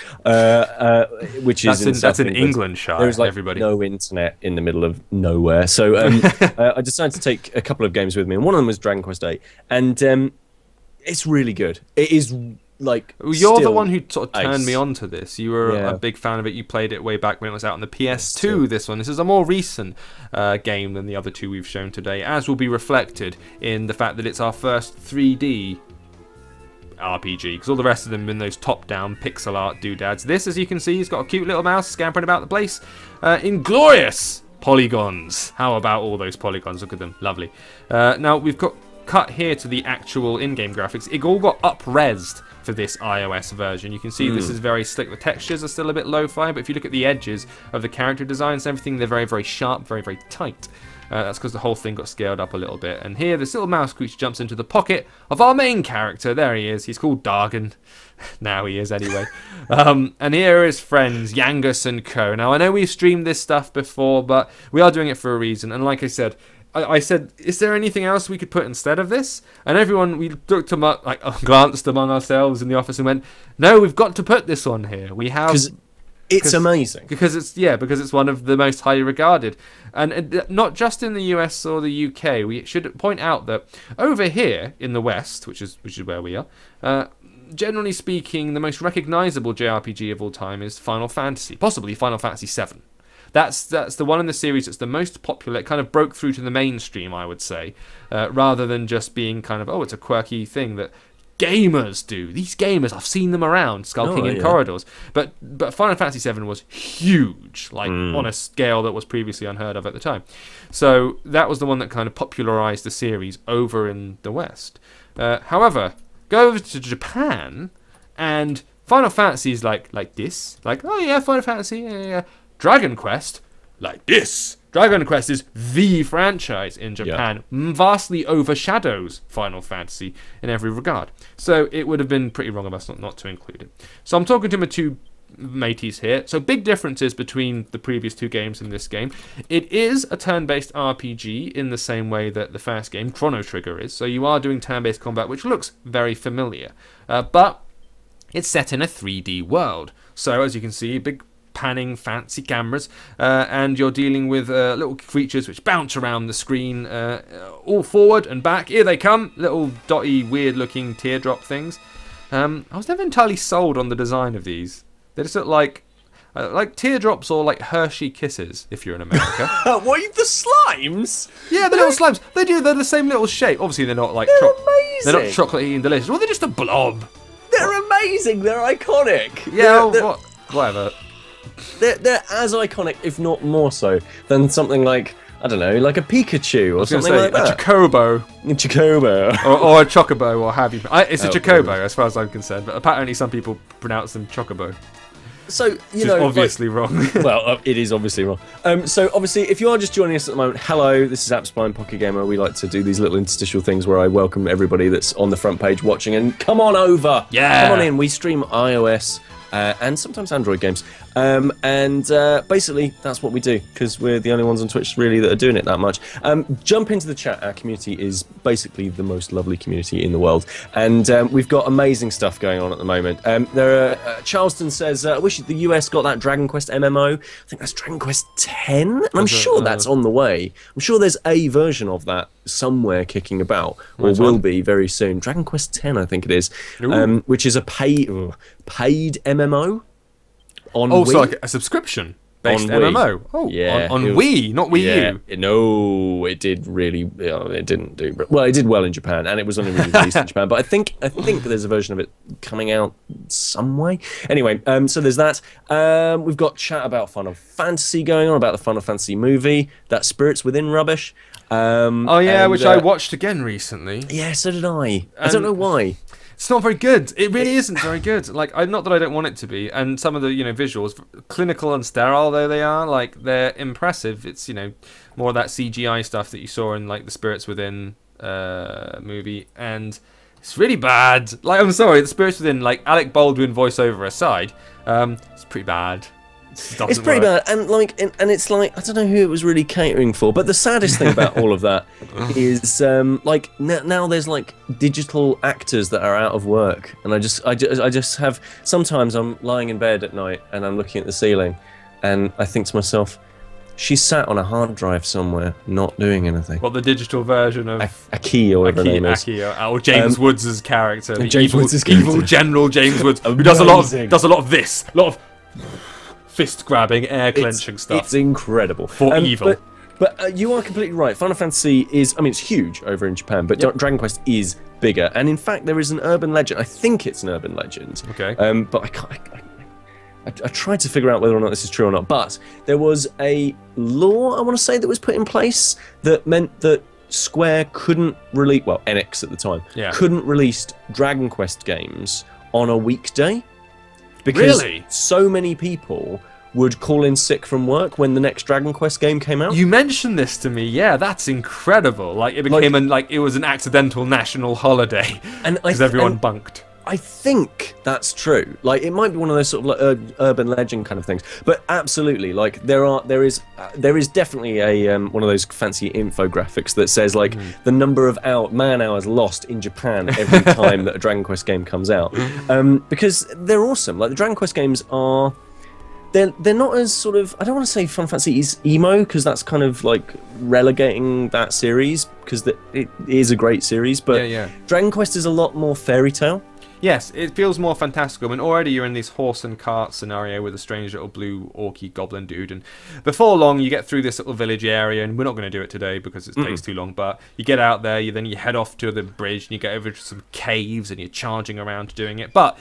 which is that's in Englandshire. There's like everybody. No internet in the middle of nowhere, so I decided to take a couple of games with me, and one of them was Dragon Quest VIII, and it's really good. It is like you're the one who sort of turned me on to this. You were a big fan of it. You played it way back when it was out on the PS2. This is a more recent game than the other two we've shown today, as will be reflected in the fact that it's our first 3D RPG, because all the rest of them have been those top-down pixel art doodads. This, as you can see, has got a cute little mouse scampering about the place in glorious polygons. How about all those polygons? Look at them, lovely. Now we've got cut here to the actual in-game graphics. It all got up-resed for this iOS version. You can see this is very slick. The textures are still a bit lo-fi, but if you look at the edges of the character designs and everything, they're very, very sharp, very, very tight. That's because the whole thing got scaled up a little bit. And here, this little mouse creature jumps into the pocket of our main character. There he is. He's called Dargon. Now he is, anyway. And here are his friends, Yangus and co. Now, I know we've streamed this stuff before, but we are doing it for a reason. And like I said, I said, is there anything else we could put instead of this? And everyone, we looked among, glanced among ourselves in the office and went, no, we've got to put this on here. We have... It's amazing because it's one of the most highly regarded, and not just in the US or the UK. We should point out that over here in the West, which is where we are, generally speaking, the most recognizable JRPG of all time is Final Fantasy, possibly Final Fantasy VII. That's the one in the series that's the most popular. It kind of broke through to the mainstream, I would say, rather than just being kind of, it's a quirky thing that gamers do. These gamers, I've seen them around skulking in corridors. But Final Fantasy VII was huge, on a scale that was previously unheard of at the time. So that was the one that kind of popularized the series over in the West. However, go over to Japan, and Final Fantasy is like this. Like, oh yeah, Final Fantasy, yeah. Dragon Quest, like this. Dragon Quest is the franchise in Japan, vastly overshadows Final Fantasy in every regard. So it would have been pretty wrong of us not to include it. So I'm talking to my two mateys here. So big differences between the previous two games and this game. It is a turn-based RPG in the same way that the first game, Chrono Trigger, is. So you are doing turn-based combat, which looks very familiar. But it's set in a 3D world. So as you can see, big panning fancy cameras, and you're dealing with little creatures which bounce around the screen, all forward and back. Here they come, little dotty weird looking teardrop things. I was never entirely sold on the design of these. They just look like, like teardrops or like Hershey Kisses if you're in America. What, the slimes? Yeah, the little slimes. They're the same little shape. Obviously, they're not like amazing. They're not chocolatey and delicious. Well, they're just a blob. They're amazing. They're iconic. Yeah, whatever. They're as iconic, if not more so, than something like, I don't know, like a Pikachu or something like that. A Chocobo. A Chocobo. or a Chocobo, or have you. It's a Chocobo, as far as I'm concerned, but apparently some people pronounce them Chocobo. So, you know, obviously wrong. Well, it is obviously wrong. So, obviously, if you are just joining us at the moment, hello, this is AppSpine Pocket Gamer. We like to do these little interstitial things where I welcome everybody that's on the front page watching, and come on over. Yeah. Come on in. We stream iOS and sometimes Android games. Basically, that's what we do, because we're the only ones on Twitch, really, that are doing it that much. Jump into the chat. Our community is basically the most lovely community in the world. And we've got amazing stuff going on at the moment. Charleston says, I wish the US got that Dragon Quest MMO. I think that's Dragon Quest 10. And I'm sure that's on the way. I'm sure there's a version of that somewhere kicking about, or will be very soon. Dragon Quest 10, I think it is, which is a paid MMO. On Wii? So like a subscription-based MMO. Oh, yeah. On Wii, not Wii U. No, it did really. It didn't do. Well, it did well in Japan, and it was only released in Japan. But I think there's a version of it coming out some way. Anyway, so there's that. We've got chat about Final Fantasy going on, about the Final Fantasy movie, that Spirits Within rubbish. Which I watched again recently. Yeah, so did I. I don't know why. It's not very good. It really isn't very good. Like, not that I don't want it to be. And some of the, visuals, clinical and sterile though they are, like, they're impressive. It's, more of that CGI stuff that you saw in, like, the Spirits Within movie. And it's really bad. Like, I'm sorry, the Spirits Within, like, Alec Baldwin voiceover aside, it's pretty bad. It's pretty bad, and it's like, I don't know who it was really catering for, but the saddest thing about all of that is now there's like digital actors that are out of work, and I just have, sometimes I'm lying in bed at night and I'm looking at the ceiling, and I think to myself, she's sat on a hard drive somewhere, not doing anything. What, the digital version of Aki or whatever her name is, or James Woods' character, evil General James Woods, who does a lot of this, a lot of fist grabbing, air clenching stuff. It's incredible. For evil. But you are completely right. Final Fantasy is, it's huge over in Japan, but Dragon Quest is bigger. And in fact, there is an urban legend. I think it's an urban legend. Okay. But I tried to figure out whether or not this is true or not. But there was a law, I want to say, that was put in place that meant that Square couldn't release, well, Enix at the time, couldn't release Dragon Quest games on a weekday. Because so many people would call in sick from work when the next Dragon Quest game came out. You mentioned this to me, yeah, that's incredible. Like, it became it was an accidental national holiday because everyone bunked. I think that's true. Like, it might be one of those sort of like urban legend kind of things, but absolutely, like there is definitely a one of those fancy infographics that says like the number of man hours lost in Japan every time that a Dragon Quest game comes out, because they're awesome. Like, the Dragon Quest games are. They're not as sort of, I don't want to say Final Fantasy is emo, because that's kind of like relegating that series, because it is a great series, but Dragon Quest is a lot more fairy tale. Yes, it feels more fantastical. I mean, already you're in this horse and cart scenario with a strange little blue orky goblin dude, and before long you get through this little village area, and we're not going to do it today because it takes too long, but you get out there, you head off to the bridge, and you get over to some caves, and you're charging around doing it, but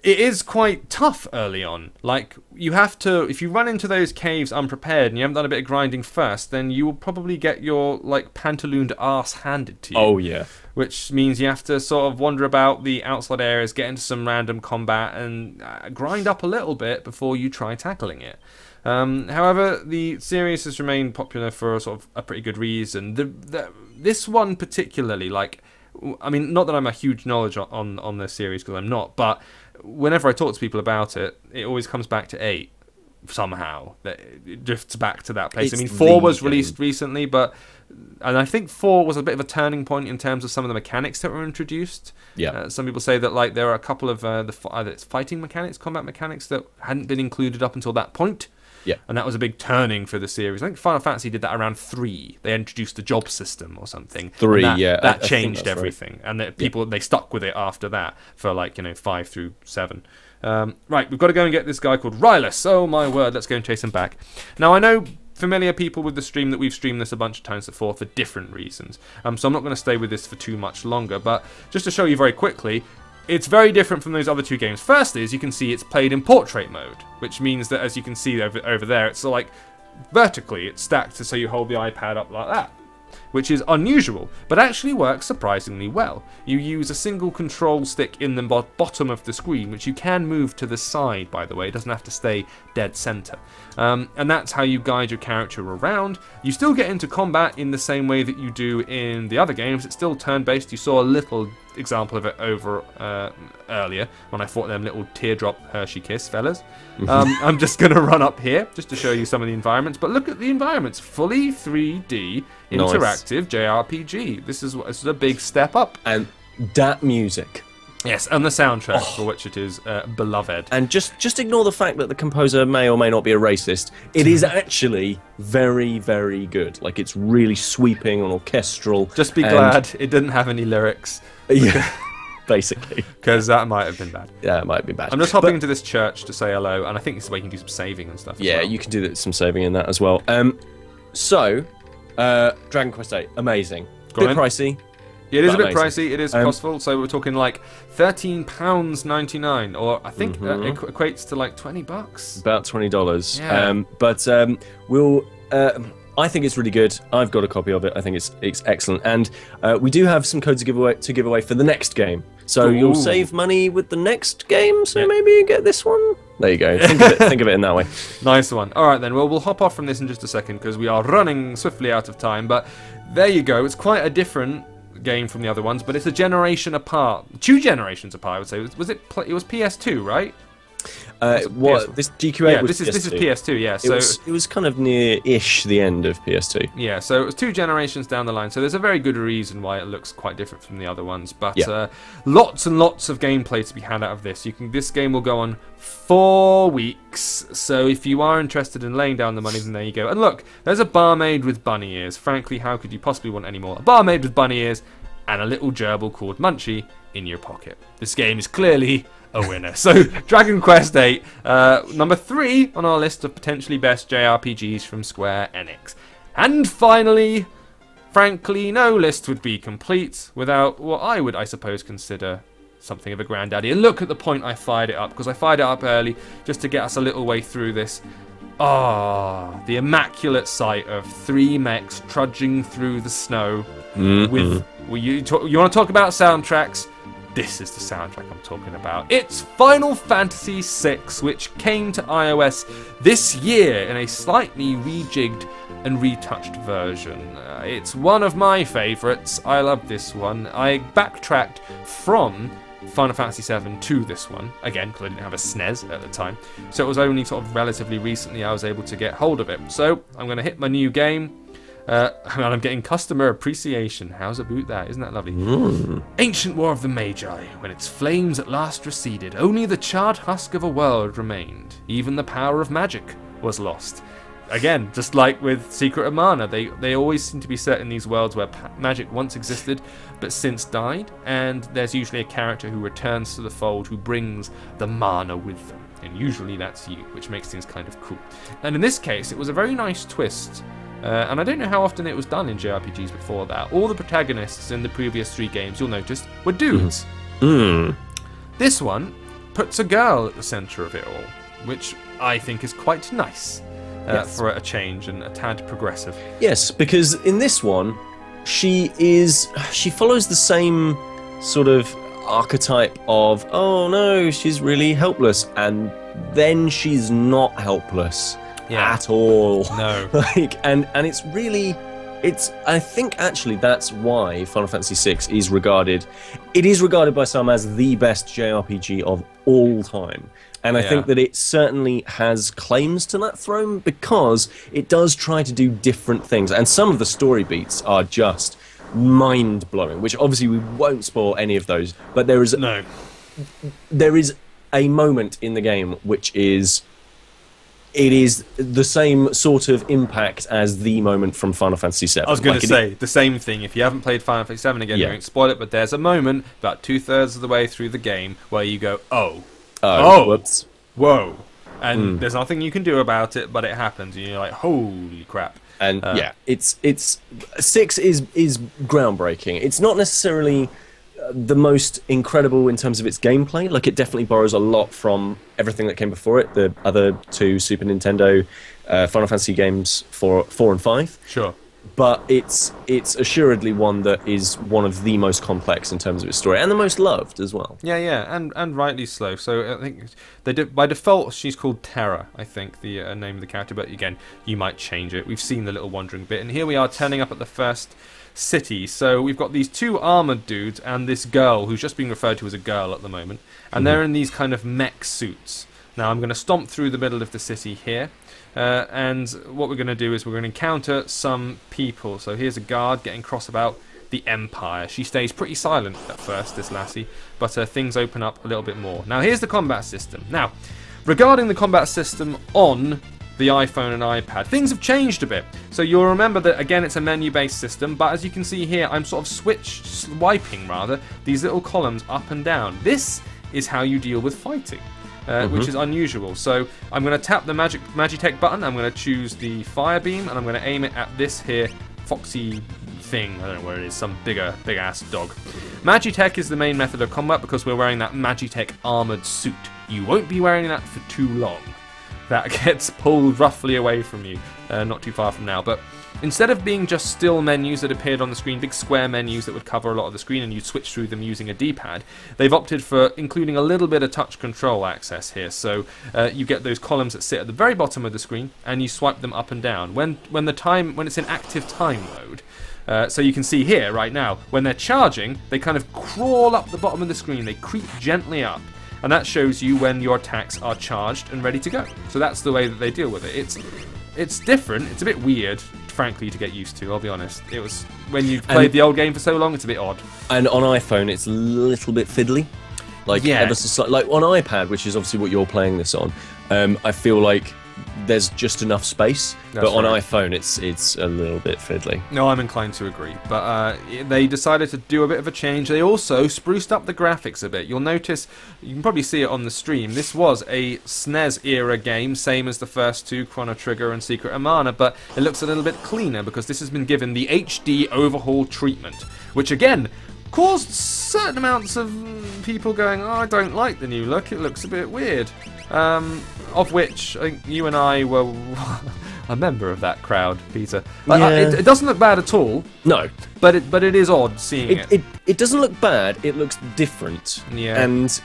it is quite tough early on. Like, you have to, if you run into those caves unprepared and you haven't done a bit of grinding first, then you will probably get your, like, pantalooned arse handed to you. Oh, yeah. Which means you have to sort of wander about the outside areas, get into some random combat, and grind up a little bit before you try tackling it. However, the series has remained popular for a sort of a pretty good reason. This one particularly, like, I mean, not that I'm a huge knowledge on the series, because I'm not, but whenever I talk to people about it, it always comes back to 8 somehow. It drifts back to that place. I mean, 4 was released recently, and I think 4 was a bit of a turning point in terms of some of the mechanics that were introduced. Yeah. Some people say that there are a couple of either it's fighting mechanics, combat mechanics that hadn't been included up until that point. Yeah. And that was a big turning for the series. I think Final Fantasy did that around 3. They introduced the job system or something. 3, that I changed everything. Right. And people, they stuck with it after that for 5 through 7. Right, we've got to go and get this guy called Rylus. Oh my word, let's go and chase him back. Now, I know familiar people with the stream that we've streamed this a bunch of times before for different reasons. So I'm not going to stay with this for too much longer, but just to show you very quickly, it's very different from those other 2 games. Firstly, as you can see, it's played in portrait mode, which means that, as you can see over there, it's vertically, it's stacked so you hold the iPad up like that, which is unusual, but actually works surprisingly well. You use a single control stick in the bottom of the screen, which you can move to the side, by the way. It doesn't have to stay dead center. And that's how you guide your character around. You still get into combat in the same way that you do in the other games. It's still turn-based. You saw a little example of it over earlier when I fought them little teardrop Hershey Kiss fellas. I'm just going to run up here just to show you some of the environments. But look at the environments. Fully 3D interactive JRPG. This is a big step up. And that music. Yes, and the soundtrack, for which it is beloved. And just ignore the fact that the composer may or may not be a racist. It is actually very, very good. It's really sweeping and orchestral. Just be glad it didn't have any lyrics. Yeah, basically. Because that might have been bad. Yeah, it might have been bad. I'm just hopping into this church to say hello, and I think this is where you can do some saving and stuff. Yeah, you can do some saving in that as well. Dragon Quest VIII, amazing. Bit pricey. Yeah, it is a bit pricey. It is costful. So we're talking £13.99, or I think it equates to $20. About $20. Yeah. We'll. I think it's really good. I've got a copy of it. I think it's excellent, and we do have some codes to give away for the next game. So you'll save money with the next game. So maybe you get this one. There you go. Think of it in that way. Nice one. All right then. Well, we'll hop off from this in just a second because we are running swiftly out of time. But there you go. It's quite a different game from the other ones, but it's a generation apart. 2 generations apart, I would say. It was PS2, right? This GQ8 yeah, was this is PS2, yeah. So it was kind of near-ish the end of PS2. Yeah, so it was 2 generations down the line. So there's a very good reason why it looks quite different from the other ones. But lots and lots of gameplay to be had out of this. This game will go on 4 weeks. So if you are interested in laying down the money, then there you go. And look, there's a barmaid with bunny ears. Frankly, how could you possibly want any more? A barmaid with bunny ears and a little gerbil called Munchie in your pocket. This game is clearly a winner. So, Dragon Quest VIII, number 3 on our list of potentially best JRPGs from Square Enix. And finally, frankly, no list would be complete without what I would, I suppose, consider something of a granddaddy. And look at the point I fired it up, because I fired it up early just to get us a little way through this. The immaculate sight of 3 mechs trudging through the snow with... you want to talk about soundtracks? This is the soundtrack I'm talking about. It's Final Fantasy VI, which came to iOS this year in a slightly rejigged and retouched version. It's one of my favourites. I love this one. I backtracked from Final Fantasy VII to this one, again, because I didn't have a SNES at the time. So it was only sort of relatively recently I was able to get hold of it. So I'm going to hit my new game. And I'm getting customer appreciation. How's about that? Isn't that lovely? Ancient War of the Magi. When its flames at last receded, only the charred husk of a world remained. Even the power of magic was lost. Again, just like with Secret of Mana, they always seem to be set in these worlds where magic once existed, but since died. And there's usually a character who returns to the fold who brings the mana with them. And usually that's you, which makes things kind of cool. And in this case, it was a very nice twist. And I don't know how often it was done in JRPGs before that. All the protagonists in the previous 3 games, you'll notice, were dudes. This one puts a girl at the centre of it all, which I think is quite nice for a change and a tad progressive. Yes, because in this one, she follows the same sort of archetype of, oh no, she's really helpless, and then she's not helpless. At all. No. And it's really, I think actually that's why Final Fantasy VI is regarded by some as the best JRPG of all time. And I think that it certainly has claims to that throne because it does try to do different things. And some of the story beats are just mind-blowing, which obviously we won't spoil any of those. But there is a moment in the game which is it is the same sort of impact as the moment from Final Fantasy VII. I was going to say the same thing. If you haven't played Final Fantasy VII again, you won't spoil it, but there's a moment about 2/3 of the way through the game where you go, oh, whoops. Whoa. And there's nothing you can do about it, but it happens. And you're like, holy crap. And it's 6 is groundbreaking. It's not necessarily the most incredible in terms of its gameplay. Like, it definitely borrows a lot from everything that came before it. The other two Super Nintendo Final Fantasy games, 4 and 5. Sure. But it's assuredly one that is one of the most complex in terms of its story, and the most loved as well. Yeah, and rightly so. So I think they did, by default she's called Terra, I think, the name of the character. But again, you might change it. We've seen the little wandering bit, and here we are turning up at the first city. So we've got these two armored dudes and this girl who's just being referred to as a girl at the moment, and they're in these kind of mech suits. Now I'm going to stomp through the middle of the city here. And what we're going to do is we're going to encounter some people. So here's a guard getting cross about the Empire. She stays pretty silent at first, this lassie, but things open up a little bit more. Now here's the combat system. Now, regarding the combat system on the iPhone and iPad, things have changed a bit. So you'll remember that, again, it's a menu-based system, but as you can see here, I'm sort of swiping these little columns up and down. This is how you deal with fighting. Which is unusual. So I'm going to tap the Magitech button, I'm going to choose the fire beam, and I'm going to aim it at this here foxy thing. I don't know where it is, some big ass dog. Magitech is the main method of combat because we're wearing that Magitech armoured suit. You won't be wearing that for too long. That gets pulled roughly away from you, not too far from now. But instead of being just still menus that appeared on the screen, big square menus that would cover a lot of the screen and you'd switch through them using a D-pad, they've opted for including a little bit of touch control access here. So you get those columns that sit at the very bottom of the screen and you swipe them up and down. When it's in active time mode, so you can see here right now, when they're charging, they kind of crawl up the bottom of the screen, they creep gently up. And that shows you when your attacks are charged and ready to go. So that's the way that they deal with it. It's different. It's a bit weird, frankly, to get used to. I'll be honest. It was when you've played the old game for so long. It's a bit odd. And on iPhone, it's a little bit fiddly. Like ever so like on iPad, which is obviously what you're playing this on. I feel like there's just enough space, but on iPhone it's a little bit fiddly. No, I'm inclined to agree, but they decided to do a bit of a change. They also spruced up the graphics a bit. You'll notice, you can probably see it on the stream, this was a SNES era game, same as the first two, Chrono Trigger and Secret of Mana, but it looks a little bit cleaner because this has been given the HD overhaul treatment, which again caused certain amounts of people going, oh, I don't like the new look, it looks a bit weird. Of which I think you and I were a member of that crowd, Peter. It doesn't look bad at all. No, but it is odd seeing it. It doesn't look bad. It looks different. Yeah, and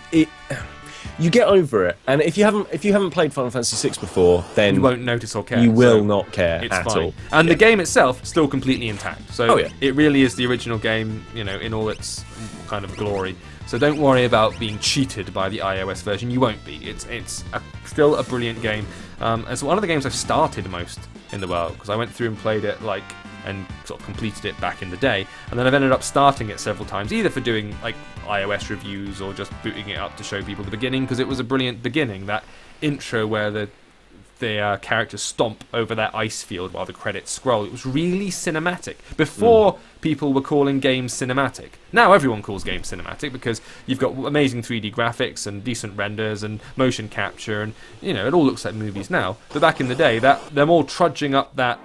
you get over it. And if you haven't played Final Fantasy VI before, then you won't notice or care. You will not care at all. And the game itself still completely intact. So it really is the original game, you know, in all its kind of glory. So don't worry about being cheated by the iOS version. You won't be. It's still a brilliant game. It's one of the games I've started most in the world because I went through and played it and sort of completed it back in the day, and then I've ended up starting it several times, either for doing like iOS reviews or just booting it up to show people the beginning because it was a brilliant beginning. That intro where the characters stomp over that ice field while the credits scroll. It was really cinematic. Before people were calling games cinematic. Now everyone calls games cinematic because you've got amazing 3D graphics and decent renders and motion capture, and you know it all looks like movies now. But back in the day, they're all trudging up that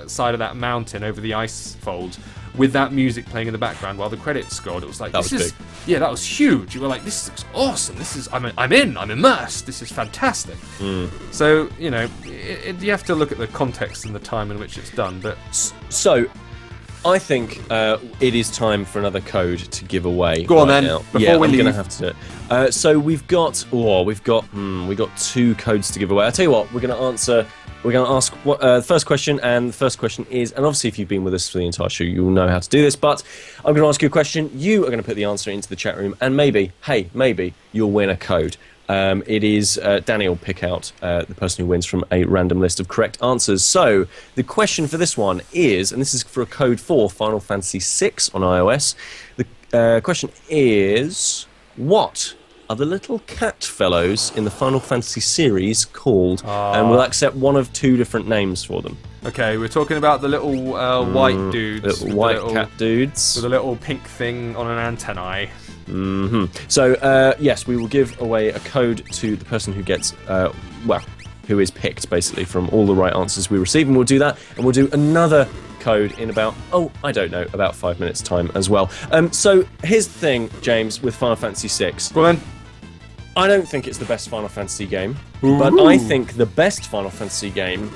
side of that mountain over the ice folds with that music playing in the background while the credits scrolled. It was like, that was huge. You were like, this looks awesome. This is, I'm immersed. This is fantastic. So, you know, you have to look at the context and the time in which it's done. But so, I think it is time for another code to give away. Go on then. Before we leave, I'm going to have to do it. So we've got two codes to give away. I'll tell you what. We're going to ask the first question, and the first question is, and obviously if you've been with us for the entire show, you'll know how to do this, but I'm going to ask you a question, you are going to put the answer into the chat room, and maybe you'll win a code. It is Danny will pick out the person who wins from a random list of correct answers. So the question for this one is, and this is for a code for Final Fantasy VI on iOS, the question is, what are the little cat fellows in the Final Fantasy series called, and we'll accept one of 2 different names for them. Okay, we're talking about the little white dudes. Little white cat dudes. With a little pink thing on an antennae. So, yes, we will give away a code to the person who gets, who is picked, basically, from all the right answers we receive, and we'll do that, and we'll do another code in about, about 5 minutes' time as well. So, here's the thing, James, with Final Fantasy VI. Go on then. I don't think it's the best Final Fantasy game, but I think the best Final Fantasy game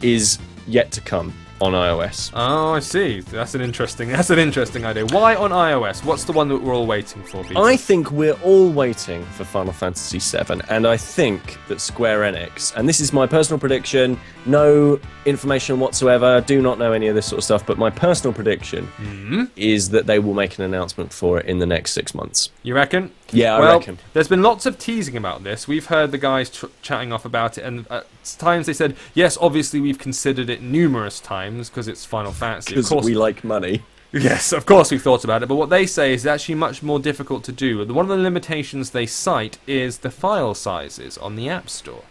is yet to come on iOS. Oh, I see. That's an interesting idea. Why on iOS? What's the one that we're all waiting for, Peter? I think we're all waiting for Final Fantasy VII, and I think that Square Enix, and this is my personal prediction, no information whatsoever, do not know any of this sort of stuff, but my personal prediction is that they will make an announcement for it in the next 6 months. You reckon? Yeah, I reckon. There's been lots of teasing about this. We've heard the guys chatting off about it, and at times they said, yes, obviously we've considered it numerous times because it's Final Fantasy. Because we like money. Yes, of course we've thought about it, but what they say is actually much more difficult to do. One of the limitations they cite is the file sizes on the App Store.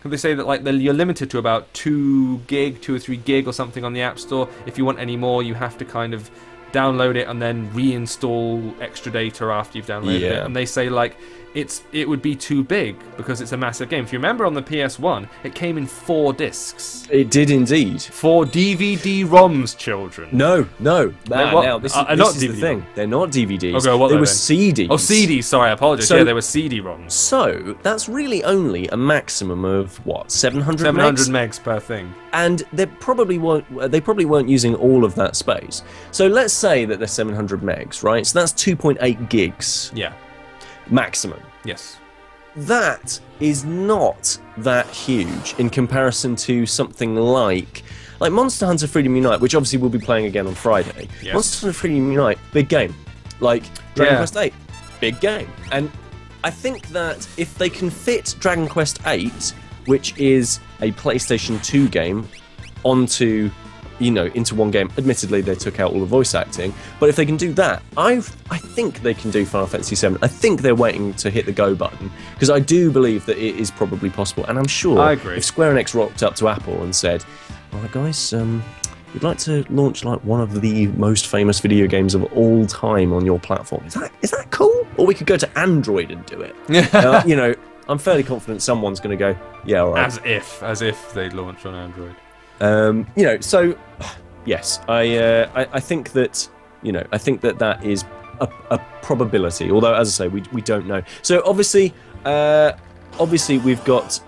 They say that you're limited to about 2 or 3 gig or something on the App Store. If you want any more, you have to kind of download it and then reinstall extra data after you've downloaded it. And they say it would be too big because it's a massive game. If you remember on the PS1, it came in 4 discs. It did indeed. 4 DVD-ROMs, children. No. Now, this is the thing. They're not DVDs. Okay, what they were then? CDs. Oh, CDs. Sorry, I apologize. So, yeah, they were CD-ROMs. So that's really only a maximum of what, 700 megs per thing. And they probably weren't using all of that space. So let's say that they're 700 megs, right? So that's 2.8 gigs. Yeah. Maximum. Yes. That is not that huge in comparison to something like Monster Hunter Freedom Unite, which obviously we'll be playing again on Friday. Yes. Monster Hunter Freedom Unite, big game. Like Dragon Quest VIII, big game. And I think that if they can fit Dragon Quest VIII, which is a PlayStation 2 game, onto into one game. Admittedly, they took out all the voice acting, but if they can do that, I think they can do Final Fantasy VII. I think they're waiting to hit the go button, because I do believe that it is probably possible, and I'm sure I agree. If Square Enix rocked up to Apple and said, "Alright guys, we'd like to launch one of the most famous video games of all time on your platform. Is that cool? Or we could go to Android and do it." I'm fairly confident someone's going to go, "Yeah, all right." As if they'd launch on Android. So yes, I think that that is a probability. Although, as I say, we don't know. So obviously we've got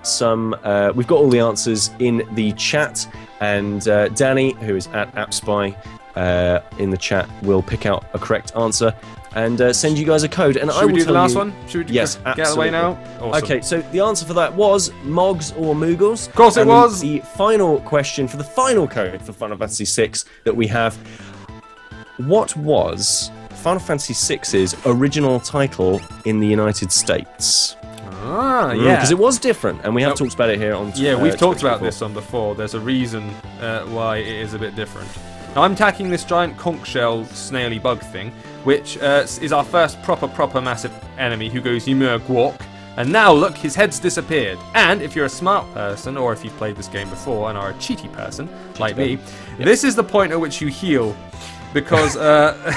all the answers in the chat, and Danny, who is at AppSpy in the chat, will pick out a correct answer and send you guys a code. And Should we do the last one? Should we yes, get out of the way now? Awesome. Okay, so the answer for that was Mogs or Moogles. Of course it was. The final question for the final code for Final Fantasy VI that we have: what was Final Fantasy VI's original title in the United States? Ah, yeah. Because it was different, and we have talked about it here on. Yeah, we've talked about this on before. There's a reason why it is a bit different. Now, I'm attacking this giant conch shell snaily bug thing, which is our first proper massive enemy who goes Ymir Gwok. And now, look, his head's disappeared. And if you're a smart person, or if you've played this game before and are a cheaty person, like me, this is the point at which you heal. Because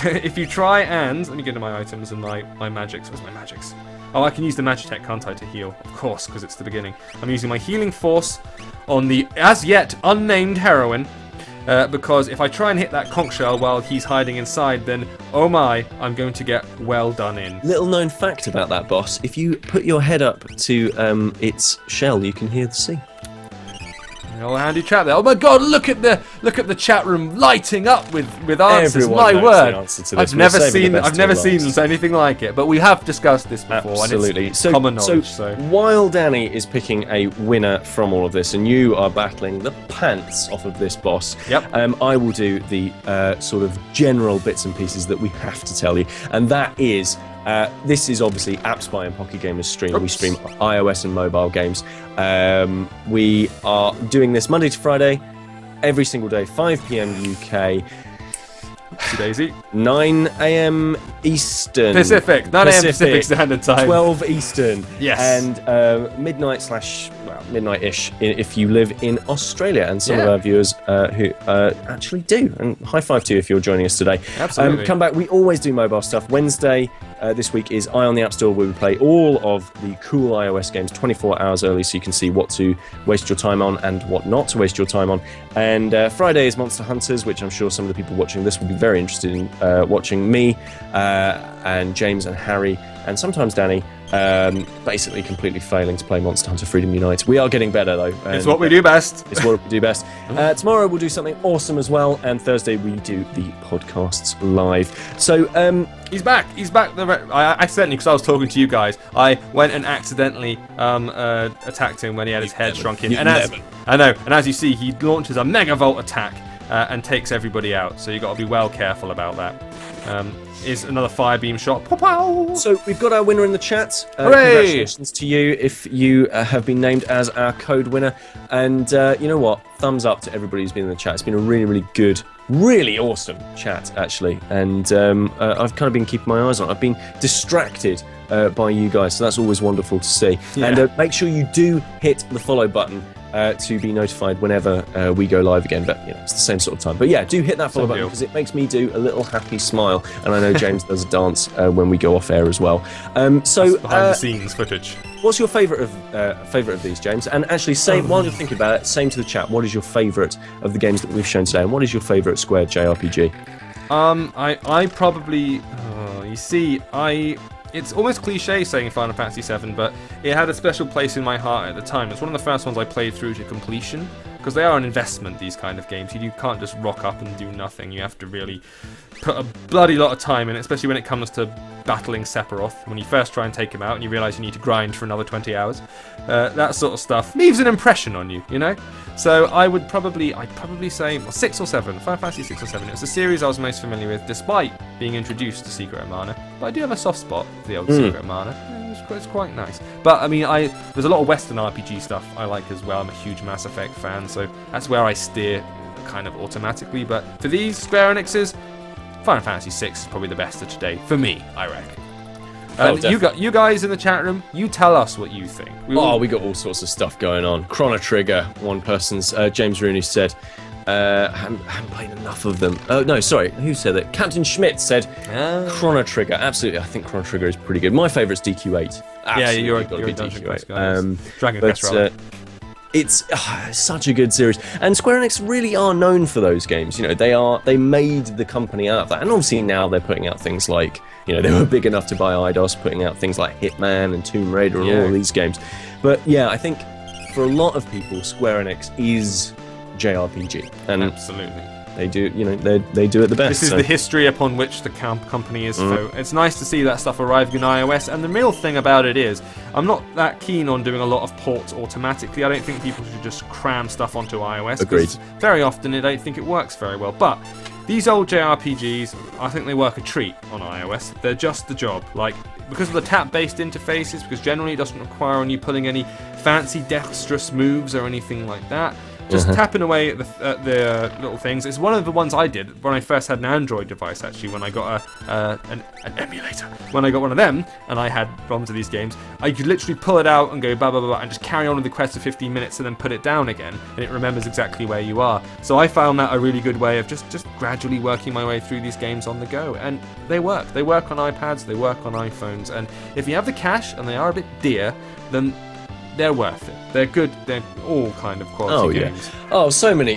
if you try and... Let me get to my items and my magics. Where's my magics? Oh, I can use the Magitech, can't I, to heal? Of course, because it's the beginning. I'm using my healing force on the as-yet unnamed heroine. Because if I try and hit that conch shell while he's hiding inside, then, oh my, I'm going to get well done in. Little known fact about that boss: if you put your head up to its shell, you can hear the sea. Oh, handy chat there. Oh my God! Look at the chat room lighting up with answers. Everyone my knows word! the answer to I've this. never seen anything like it. But we have discussed this before. Absolutely. And it's common knowledge. So while Danny is picking a winner from all of this, and you are battling the pants off of this boss, I will do the sort of general bits and pieces that we have to tell you, and that is. This is obviously AppSpy and Pocket Gamers stream. Oops. We stream iOS and mobile games. We are doing this Monday to Friday, every single day, 5 PM UK. Daisy. 9 a.m. Eastern. Pacific. 9 a.m. Pacific Standard Time. 12 Eastern. Yes. And midnight-ish if you live in Australia. And some of our viewers who actually do. And high five to you if you're joining us today. Absolutely. Come back. We always do mobile stuff. Wednesday this week is Eye on the App Store, where we play all of the cool iOS games 24 hours early, so you can see what to waste your time on and what not to waste your time on. And Friday is Monster Hunters, which I'm sure some of the people watching this will be very interested in watching me and James and Harry and sometimes Danny basically completely failing to play Monster Hunter Freedom Unite. We are getting better though. It's what we do best. It's what we do best. Tomorrow we'll do something awesome as well, and Thursday we do the podcasts live. So he's back. I accidentally, because I was talking to you guys, I went and accidentally attacked him when he had his head shrunk in. I know. And as you see, he launches a Megavolt attack and takes everybody out. So you got to be well careful about that. Is another fire beam shot. Pow! So we've got our winner in the chat. Hooray! Congratulations to you if you have been named as our code winner. And you know what? Thumbs up to everybody who's been in the chat. It's been a really, really good, really awesome chat, actually. And I've kind of been keeping my eyes on it. I've been distracted by you guys, so that's always wonderful to see. Yeah. And make sure you do hit the follow button to be notified whenever we go live again, but you know, it's the same sort of time. But yeah, do hit that follow button because it makes me do a little happy smile, and I know James does a dance when we go off air as well. So that's behind the scenes footage. What's your favourite of these, James? And actually, while you're thinking about it, same to the chat. What is your favourite of the games that we've shown today, and what is your favourite Square JRPG? I probably, you see, it's almost cliche saying Final Fantasy VII, but it had a special place in my heart at the time. It's one of the first ones I played through to completion, because they are an investment, these kind of games. You can't just rock up and do nothing. You have to really put a bloody lot of time in it, especially when it comes to battling Sephiroth. When you first try and take him out and you realise you need to grind for another 20 hours. That sort of stuff leaves an impression on you, you know? So I'd probably say 6 or 7, Final Fantasy 6 or 7. It was the series I was most familiar with, despite being introduced to Secret of Mana. But I do have a soft spot for the old Secret of Mana. It's quite nice. But I mean, there's a lot of Western RPG stuff I like as well. I'm a huge Mass Effect fan, so that's where I steer kind of automatically. But for these Square Enixes, Final Fantasy VI is probably the best of today for me, I reckon. You guys in the chat room, you tell us what you think. We got all sorts of stuff going on. Chrono Trigger, one person's James Rooney said. Haven't played enough of them. Oh no, sorry. Who said it? Captain Schmidt said Chrono Trigger. Absolutely, I think Chrono Trigger is pretty good. My favourite's DQ8. Absolutely, you're a Dungeon Quest guy. Dragon Quest, it's such a good series, and Square Enix really are known for those games. You know, they made the company out of that, and obviously now they're putting out things like, you know, they were big enough to buy Eidos, putting out things like Hitman and Tomb Raider and all of these games. But yeah, I think for a lot of people, Square Enix is JRPG, and absolutely they do, you know, they do it the best. This is the history upon which the company is. So it's nice to see that stuff arriving in iOS. And the real thing about it is, I'm not that keen on doing a lot of ports automatically. I don't think people should just cram stuff onto iOS. Agreed. Very often I don't think it works very well. But these old JRPGs, I think they work a treat on iOS. They're just the job. Like, because of the tap-based interfaces, because generally it doesn't require on you pulling any fancy dexterous moves or anything like that. Just tapping away at the little things. It's one of the ones I did when I first had an Android device, actually, when I got an emulator. When I got one of them, and I had problems with these games, I could literally pull it out and go blah, blah, blah, and just carry on with the quest for 15 minutes and then put it down again, and it remembers exactly where you are. So I found that a really good way of just gradually working my way through these games on the go. And they work. They work on iPads, they work on iPhones, and if you have the cash, and they are a bit dear, then they're worth it. They're good. They're all kind of quality games. Oh, so many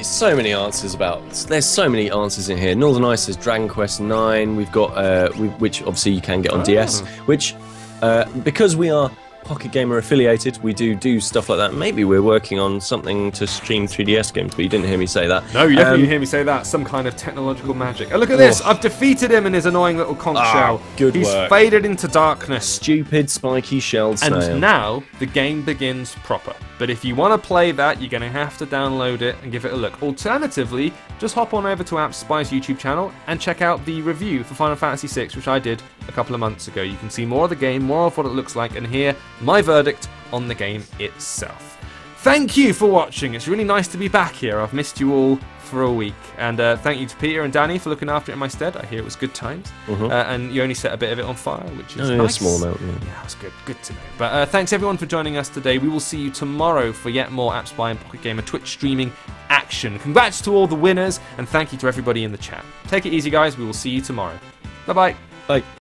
answers about. There's so many answers in here. Northern Ice says Dragon Quest 9. We've got which obviously you can get on DS. Which because we are Pocket Gamer affiliated, we do stuff like that. Maybe we're working on something to stream 3DS games, but you didn't hear me say that. No, you definitely didn't hear me say that. Some kind of technological magic. Oh, look at this! I've defeated him in his annoying little conch shell. Good He's work. Faded into darkness. Stupid spiky shelled snail. And now the game begins proper. But if you want to play that, you're going to have to download it and give it a look. Alternatively, just hop on over to AppSpy's YouTube channel and check out the review for Final Fantasy VI, which I did a couple of months ago. You can see more of the game, more of what it looks like, and hear my verdict on the game itself. thank you for watching. It's really nice to be back here. I've missed you all for a week. And thank you to Peter and Danny for looking after it in my stead. I hear it was good times. And you only set a bit of it on fire, which is nice. A small amount, yeah. That was good. Good to know. But thanks everyone for joining us today. We will see you tomorrow for yet more App Spy and Pocket Gamer Twitch streaming action. Congrats to all the winners, and thank you to everybody in the chat. Take it easy, guys. We will see you tomorrow. Bye-bye. Bye.